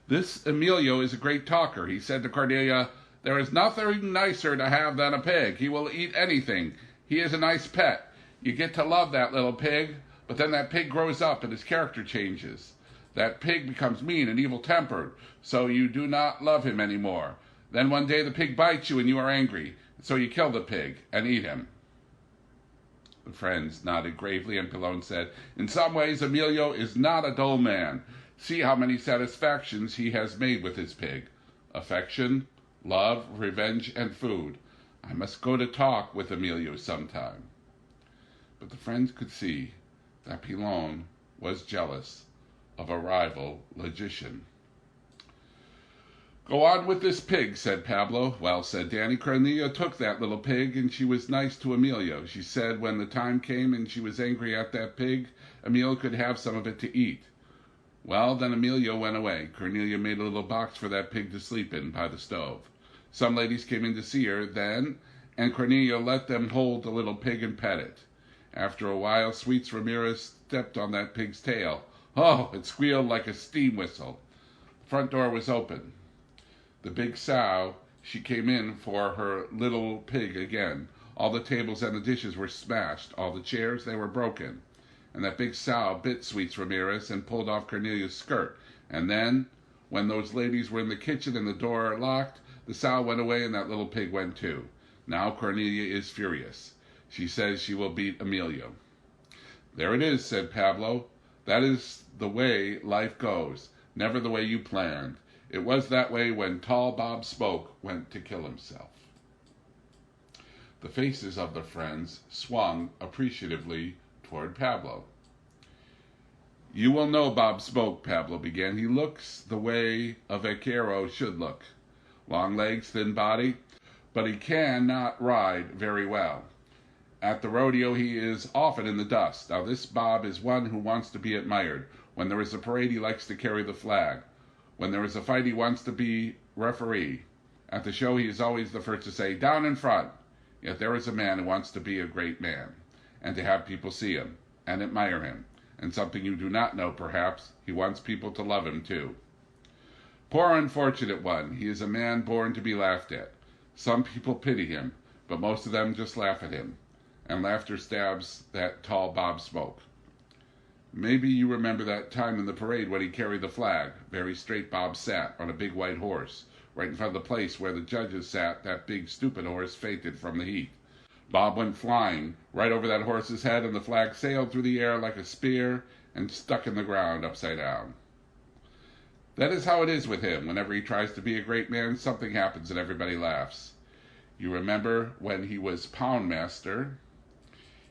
This Emilio is a great talker. He said to Cornelia, "There is nothing nicer to have than a pig. He will eat anything. He is a nice pet. You get to love that little pig, but then that pig grows up and his character changes. That pig becomes mean and evil-tempered, so you do not love him anymore. Then one day the pig bites you and you are angry, so you kill the pig and eat him." The friends nodded gravely, and Pilon said, "In some ways, Emilio is not a dull man. See how many satisfactions he has made with his pig. Affection, love, revenge, and food. I must go to talk with Emilio sometime." But the friends could see that Pilon was jealous of a rival logician. "Go on with this pig," said Pablo. "Well," said Danny, "Cornelia took that little pig, and she was nice to Emilio. She said when the time came and she was angry at that pig, Emilio could have some of it to eat. Well, then Emilio went away. Cornelia made a little box for that pig to sleep in by the stove. Some ladies came in to see her then, and Cornelia let them hold the little pig and pet it. After a while, Sweets Ramirez stepped on that pig's tail. Oh, it squealed like a steam whistle. The front door was open. The big sow, she came in for her little pig again. All the tables and the dishes were smashed. All the chairs, they were broken. And that big sow bit Sweets Ramirez and pulled off Cornelia's skirt. And then, when those ladies were in the kitchen and the door locked, the sow went away and that little pig went too. Now Cornelia is furious. She says she will beat Emilio." "There it is," said Pablo. "That is the way life goes, never the way you planned. It was that way when tall Bob Smoke went to kill himself." The faces of the friends swung appreciatively toward Pablo. "You will know Bob Smoke," Pablo began. "He looks the way a vaquero should look. Long legs, thin body, but he cannot ride very well. At the rodeo he is often in the dust. Now this Bob is one who wants to be admired. When there is a parade he likes to carry the flag. When there is a fight he wants to be referee. At the show he is always the first to say, 'Down in front.' Yet there is a man who wants to be a great man, and to have people see him, and admire him. And something you do not know, perhaps, he wants people to love him, too. Poor unfortunate one, he is a man born to be laughed at. Some people pity him, but most of them just laugh at him. And laughter stabs that tall Bob Smoke. Maybe you remember that time in the parade when he carried the flag. Very straight Bob sat on a big white horse. Right in front of the place where the judges sat, that big stupid horse fainted from the heat. Bob went flying right over that horse's head, and the flag sailed through the air like a spear and stuck in the ground upside down. That is how it is with him. Whenever he tries to be a great man, something happens and everybody laughs. You remember when he was poundmaster,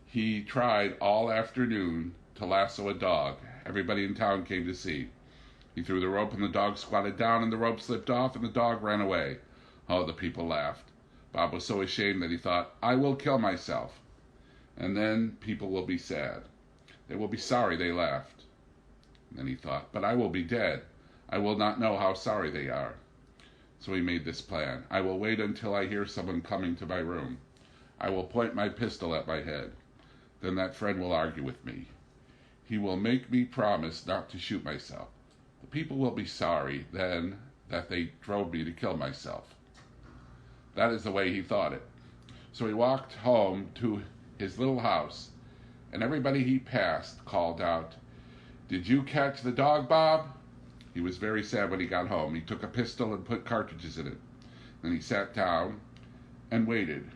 he tried all afternoon to lasso a dog. Everybody in town came to see. He threw the rope and the dog squatted down and the rope slipped off and the dog ran away. Oh, the people laughed. Bob was so ashamed that he thought, I will kill myself. And then people will be sad. They will be sorry they laughed. And then he thought, but I will be dead. I will not know how sorry they are. So he made this plan. I will wait until I hear someone coming to my room. I will point my pistol at my head. Then that friend will argue with me. He will make me promise not to shoot myself. The people will be sorry then that they drove me to kill myself. That is the way he thought it. So he walked home to his little house, and everybody he passed called out, Did you catch the dog, Bob? He was very sad when he got home. He took a pistol and put cartridges in it. Then he sat down and waited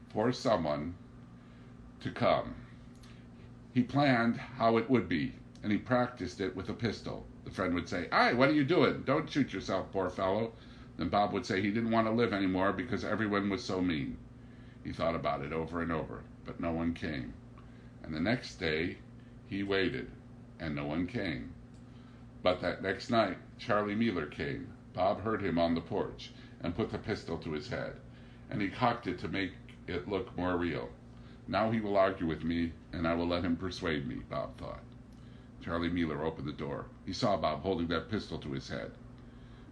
for someone to come. He planned how it would be, and he practiced it with a pistol. The friend would say, Aye, what are you doing? Don't shoot yourself, poor fellow. Then Bob would say he didn't want to live anymore because everyone was so mean. He thought about it over and over, but no one came. And the next day, he waited, and no one came. But that next night, Charlie Mealer came. Bob heard him on the porch and put the pistol to his head, and he cocked it to make it look more real. Now he will argue with me, and I will let him persuade me, Bob thought. Charlie Mealer opened the door. He saw Bob holding that pistol to his head.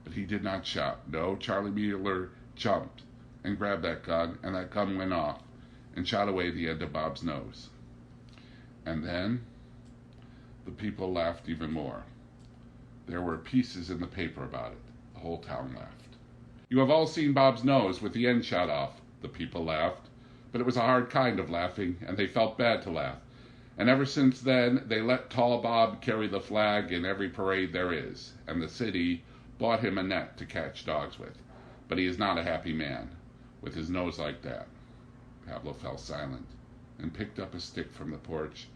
But he did not shout. No, Charlie Mealer jumped and grabbed that gun, and that gun went off and shot away the end of Bob's nose. And then the people laughed even more. There were pieces in the paper about it. The whole town laughed. You have all seen Bob's nose with the end shot off, the people laughed. But it was a hard kind of laughing, and they felt bad to laugh. And ever since then, they let Tall Bob carry the flag in every parade there is, and the city bought him a net to catch dogs with. But he is not a happy man, with his nose like that. Pablo fell silent, and picked up a stick from the porch,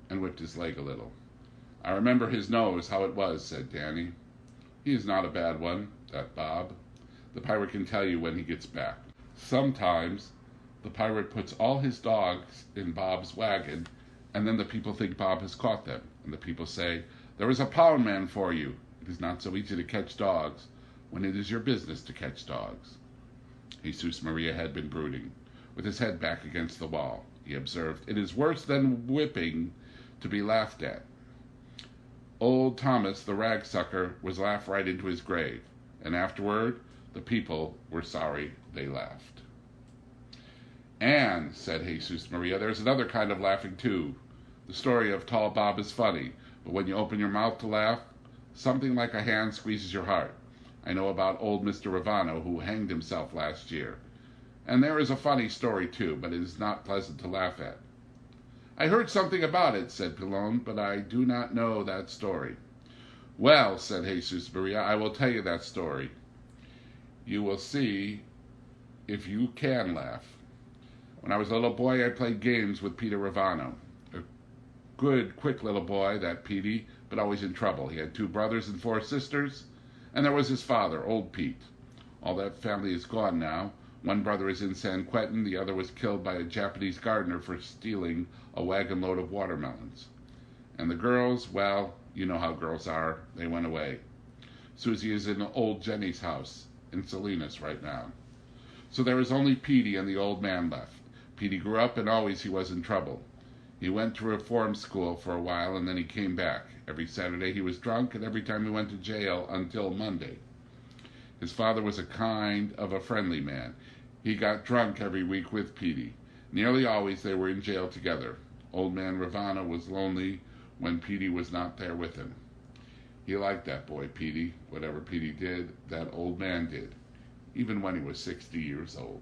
and whipped his leg a little. I remember his nose, how it was, said Danny. He is not a bad one, that Bob. The pirate can tell you when he gets back. Sometimes the pirate puts all his dogs in Bob's wagon, and then the people think Bob has caught them. And the people say, there is a pound man for you. It is not so easy to catch dogs when it is your business to catch dogs. Jesus Maria had been brooding, with his head back against the wall. He observed, it is worse than whipping to be laughed at. Old Thomas, the rag sucker, was laughed right into his grave, and afterward the people were sorry they laughed. And, said Jesus Maria, there's another kind of laughing too. The story of Tall Bob is funny, but when you open your mouth to laugh, something like a hand squeezes your heart. I know about old Mr. RAVANNO, who hanged himself last year. And there is a funny story too, but it is not pleasant to laugh at. I heard something about it, said Pilon, but I do not know that story. Well, said Jesus Maria, I will tell you that story. You will see if you can laugh. When I was a little boy, I played games with Peter RAVANNO. A good, quick little boy, that Petey, but always in trouble. He had 2 brothers and 4 sisters, and there was his father, old Pete. All that family is gone now. One brother is in San Quentin, the other was killed by a Japanese gardener for stealing a wagon load of watermelons. And the girls, well, you know how girls are, they went away. Susie is in old Jenny's house in Salinas right now. So there is only Petey and the old man left. Petey grew up and always he was in trouble. He went to reform school for a while and then he came back. Every Saturday he was drunk and every time he went to jail until Monday. His father was a kind of a friendly man. He got drunk every week with Petey. Nearly always they were in jail together. Old man RAVANNO was lonely when Petey was not there with him. He liked that boy, Petey. Whatever Petey did, that old man did, even when he was 60 years old.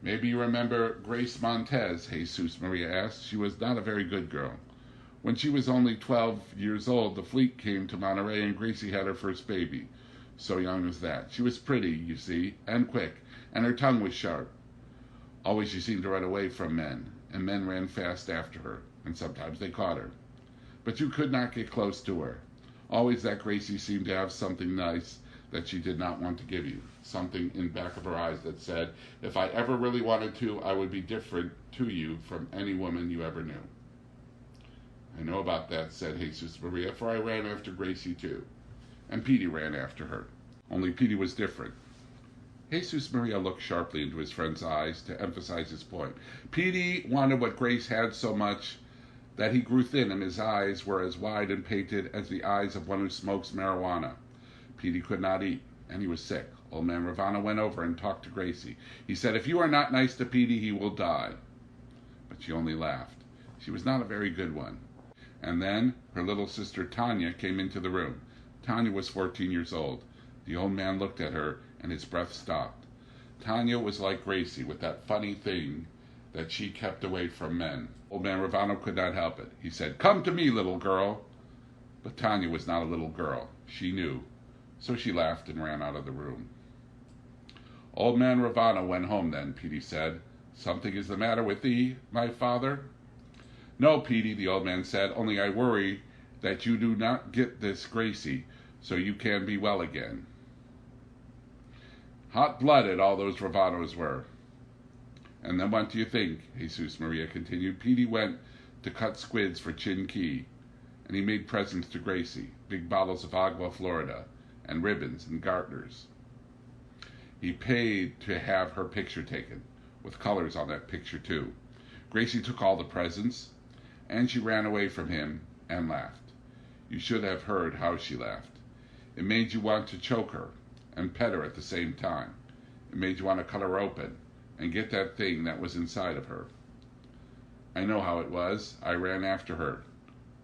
Maybe you remember Grace Montez, Jesus Maria asked. She was not a very good girl. When she was only 12 years old, the fleet came to Monterey and Gracie had her first baby. So young as that. She was pretty, you see, and quick, and her tongue was sharp. Always she seemed to run away from men, and men ran fast after her, and sometimes they caught her. But you could not get close to her. Always that Gracie seemed to have something nice that she did not want to give you, something in back of her eyes that said, if I ever really wanted to, I would be different to you from any woman you ever knew. I know about that, said Jesus Maria, for I ran after Gracie too. And Petey ran after her. Only Petey was different. Jesus Maria looked sharply into his friend's eyes to emphasize his point. Petey wanted what Grace had so much that he grew thin and his eyes were as wide and painted as the eyes of one who smokes marijuana. Petey could not eat, and he was sick. Old man RAVANNO went over and talked to Gracie. He said, if you are not nice to Petey, he will die. But she only laughed. She was not a very good one. And then her little sister Tanya came into the room. Tanya was 14 years old. The old man looked at her, and his breath stopped. Tanya was like Gracie, with that funny thing that she kept away from men. Old man RAVANNO could not help it. He said, come to me, little girl. But Tanya was not a little girl. She knew. So she laughed and ran out of the room. Old man RAVANNO went home then, Petey said. Something is the matter with thee, my father? No, Petey, the old man said, only I worry that you do not get this Gracie, so you can be well again. Hot-blooded all those RAVANNOs were. And then what do you think, Jesus Maria continued? Petey went to cut squids for Chin Key, and he made presents to Gracie, big bottles of Agua Florida, and ribbons and garters. He paid to have her picture taken, with colors on that picture too. Gracie took all the presents, and she ran away from him and laughed. You should have heard how she laughed. It made you want to choke her and pet her at the same time. It made you want to cut her open and get that thing that was inside of her. I know how it was. I ran after her,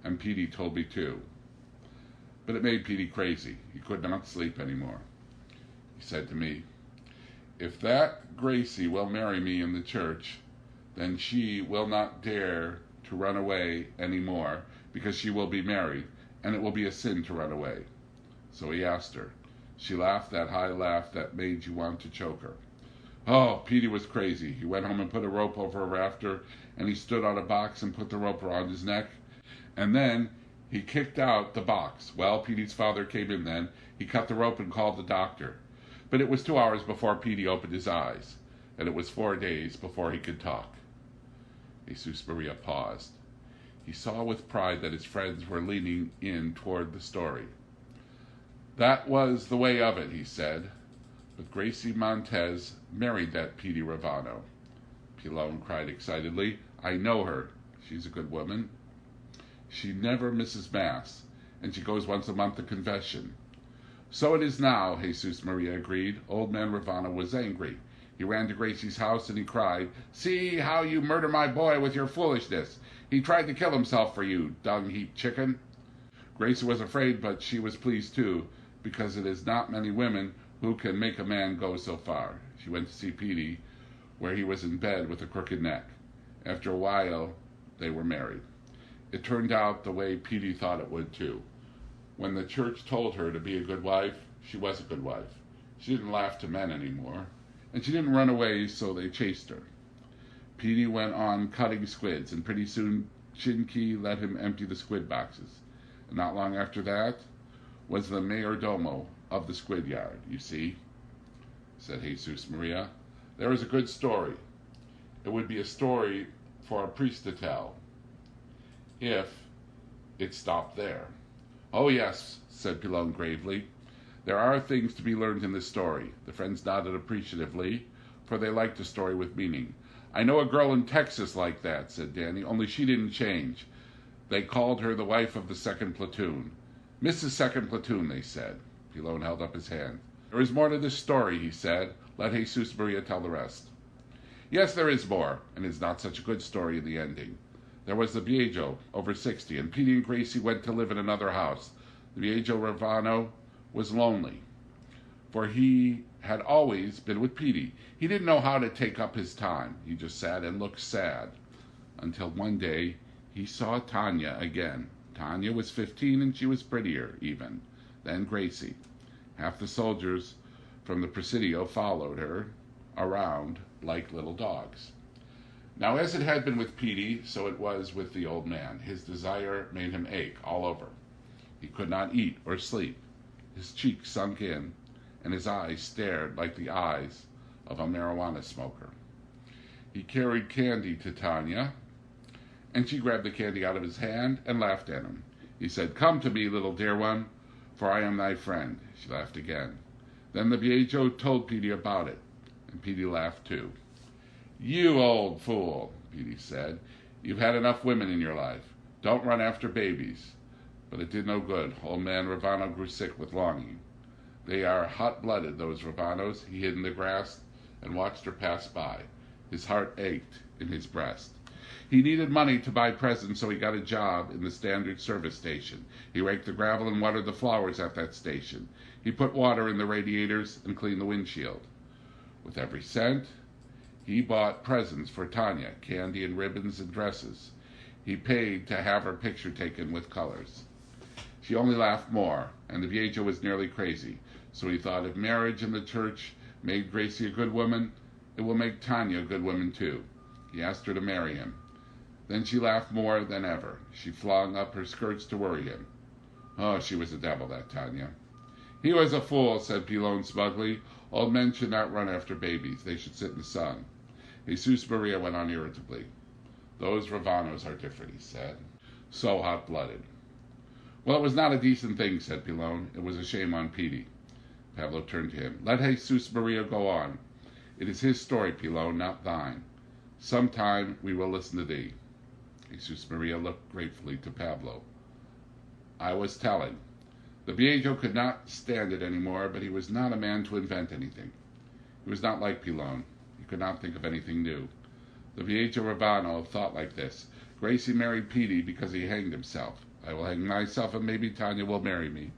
and Petey told me too. But it made Petey crazy. He could not sleep anymore. He said to me, "If that Gracie will marry me in the church, then she will not dare to run away anymore, because she will be married, and it will be a sin to run away." So he asked her. She laughed that high laugh that made you want to choke her. Oh, Petey was crazy. He went home and put a rope over a rafter, and he stood on a box and put the rope around his neck. And then he kicked out the box. Well, Petey's father came in then. He cut the rope and called the doctor. But it was 2 hours before Petey opened his eyes, and it was 4 days before he could talk. Jesus Maria paused. He saw with pride that his friends were leaning in toward the story. That was the way of it, he said. But Gracie Montez married that Petey Ravano. Pilon cried excitedly. I know her. She's a good woman. She never misses Mass, and she goes once a month to confession. So it is now, Jesus Maria agreed. Old man Ravano was angry. He ran to Gracie's house and he cried, "See how you murder my boy with your foolishness. He tried to kill himself for you, dung-heap chicken." Gracie was afraid, but she was pleased too, because it is not many women who can make a man go so far. She went to see Petey, where he was in bed with a crooked neck. After a while, they were married. It turned out the way Petey thought it would too. When the church told her to be a good wife, she was a good wife. She didn't laugh to men anymore, and she didn't run away, so they chased her. Petey went on cutting squids, and pretty soon Chinky let him empty the squid boxes. And not long after that was the mayordomo of the squid yard. You see, said Jesus Maria, there is a good story. It would be a story for a priest to tell, if it stopped there. Oh yes, said Pilon gravely. There are things to be learned in this story. The friends nodded appreciatively, for they liked a story with meaning. I know a girl in Texas like that, said Danny, only she didn't change. They called her the wife of the 2nd Platoon. Mrs. 2nd Platoon, they said. Pilon held up his hand. There is more to this story, he said. Let Jesus Maria tell the rest. Yes, there is more, and it's not such a good story in the ending. There was the VIEJO, over 60, and Petey and Gracie went to live in another house. The VIEJO Ravano was lonely, for he had always been with Petey. He didn't know how to take up his time. He just sat and looked sad, until one day he saw Tanya again. Tanya was 15, and she was prettier, even, than Gracie. Half the soldiers from the Presidio followed her around like little dogs. Now, as it had been with Petey, so it was with the old man. His desire made him ache all over. He could not eat or sleep. His cheeks sunk in, and his eyes stared like the eyes of a marijuana smoker. He carried candy to Tanya, and she grabbed the candy out of his hand and laughed at him. He said, "Come to me, little dear one, for I am thy friend." She laughed again. Then the VIEJO told Petey about it, and Petey laughed too. "You old fool," Petey said. "You've had enough women in your life. Don't run after babies." But it did no good. Old man Ravano grew sick with longing. They are hot-blooded, those Ravanos. He hid in the grass and watched her pass by. His heart ached in his breast. He needed money to buy presents, so he got a job in the standard service station. He raked the gravel and watered the flowers at that station. He put water in the radiators and cleaned the windshield. With every cent, he bought presents for Tanya, candy and ribbons and dresses. He paid to have her picture taken with colors. She only laughed more, and the VIEJO was nearly crazy. So he thought, if marriage in the church made Gracie a good woman, it will make Tanya a good woman too. He asked her to marry him. Then she laughed more than ever. She flung up her skirts to worry him. Oh, she was a devil, that Tanya. He was a fool, said Pilon smugly. Old men should not run after babies. They should sit in the sun. Jesus Maria went on irritably. Those Ravanos are different, he said. So hot-blooded. Well, it was not a decent thing, said Pilon. It was a shame on Petey. Pablo turned to him. Let Jesus Maria go on. It is his story, Pilon, not thine. Sometime we will listen to thee. Jesus Maria looked gratefully to Pablo. I was telling. The VIEJO could not stand it any more, but he was not a man to invent anything. He was not like Pilon. He could not think of anything new. The VIEJO RAVANNO thought like this. Gracie married Petey because he hanged himself. I will hang myself and maybe Tanya will marry me.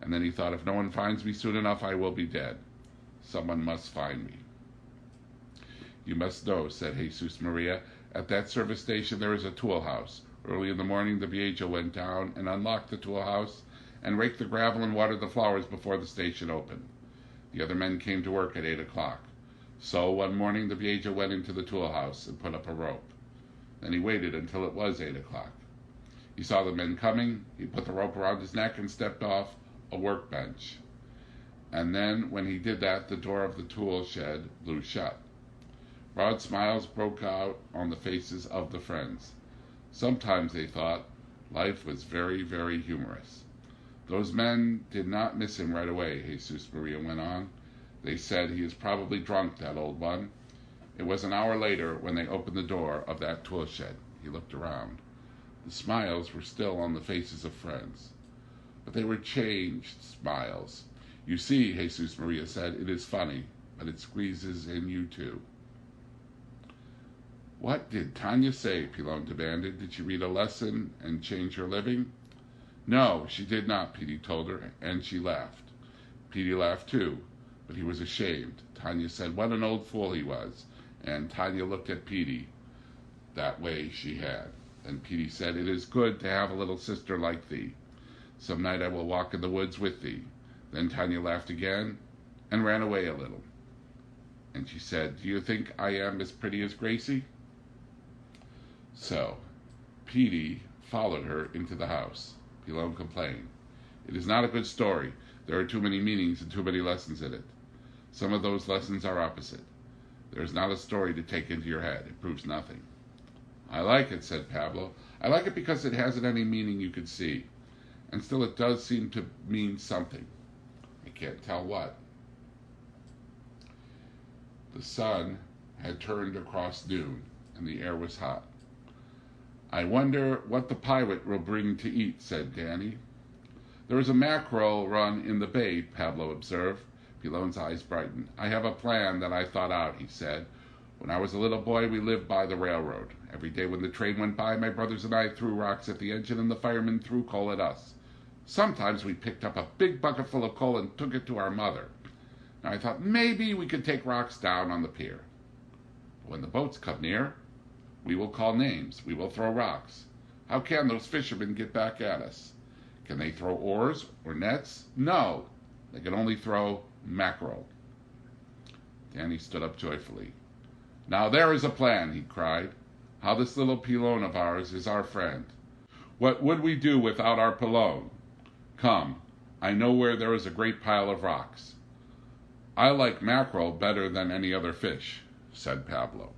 And then he thought, if no one finds me soon enough, I will be dead. Someone must find me. You must know, said Jesus Maria, at that service station there is a tool house. Early in the morning the VIEJO went down and unlocked the tool house and raked the gravel and watered the flowers before the station opened. The other men came to work at 8 o'clock. So one morning the VIEJO went into the tool house and put up a rope. Then he waited until it was 8 o'clock. He saw the men coming, he put the rope around his neck and stepped off a workbench. And then when he did that, the door of the tool shed blew shut. Broad smiles broke out on the faces of the friends. Sometimes, they thought, life was very, very humorous. Those men did not miss him right away, Jesus Maria went on. They said, he is probably drunk, that old one. It was an hour later when they opened the door of that tool shed. He looked around. The smiles were still on the faces of friends. But they were changed smiles. You see, Jesus Maria said, it is funny, but it squeezes in you too. What did Tanya say? Pilon demanded. Did she read a lesson and change her living? No, she did not, Petey told her, and she laughed. Petey laughed too, but he was ashamed. Tanya said what an old fool he was, and Tanya looked at Petey that way she had. And Petey said, it is good to have a little sister like thee. Some night I will walk in the woods with thee. Then Tanya laughed again and ran away a little. And she said, do you think I am as pretty as Gracie? So, Petey followed her into the house. Pilon complained. It is not a good story. There are too many meanings and too many lessons in it. Some of those lessons are opposite. There is not a story to take into your head. It proves nothing. I like it, said Pablo. I like it because it hasn't any meaning you could see. And still it does seem to mean something. I can't tell what. The sun had turned across noon, and the air was hot. I wonder what the pirate will bring to eat, said Danny. There is a mackerel run in the bay, Pablo observed. Pilon's eyes brightened. I have a plan that I thought out, he said. When I was a little boy, we lived by the railroad. Every day when the train went by, my brothers and I threw rocks at the engine and the firemen threw coal at us. Sometimes we picked up a big bucket full of coal and took it to our mother. Now I thought maybe we could take rocks down on the pier. But when the boats come near, we will call names. We will throw rocks. How can those fishermen get back at us? Can they throw oars or nets? No. They can only throw mackerel. Danny stood up joyfully. Now there is a plan, he cried. How this little Pilon of ours is our friend. What would we do without our Pilon? Come, I know where there is a great pile of rocks. I like mackerel better than any other fish, said Pablo.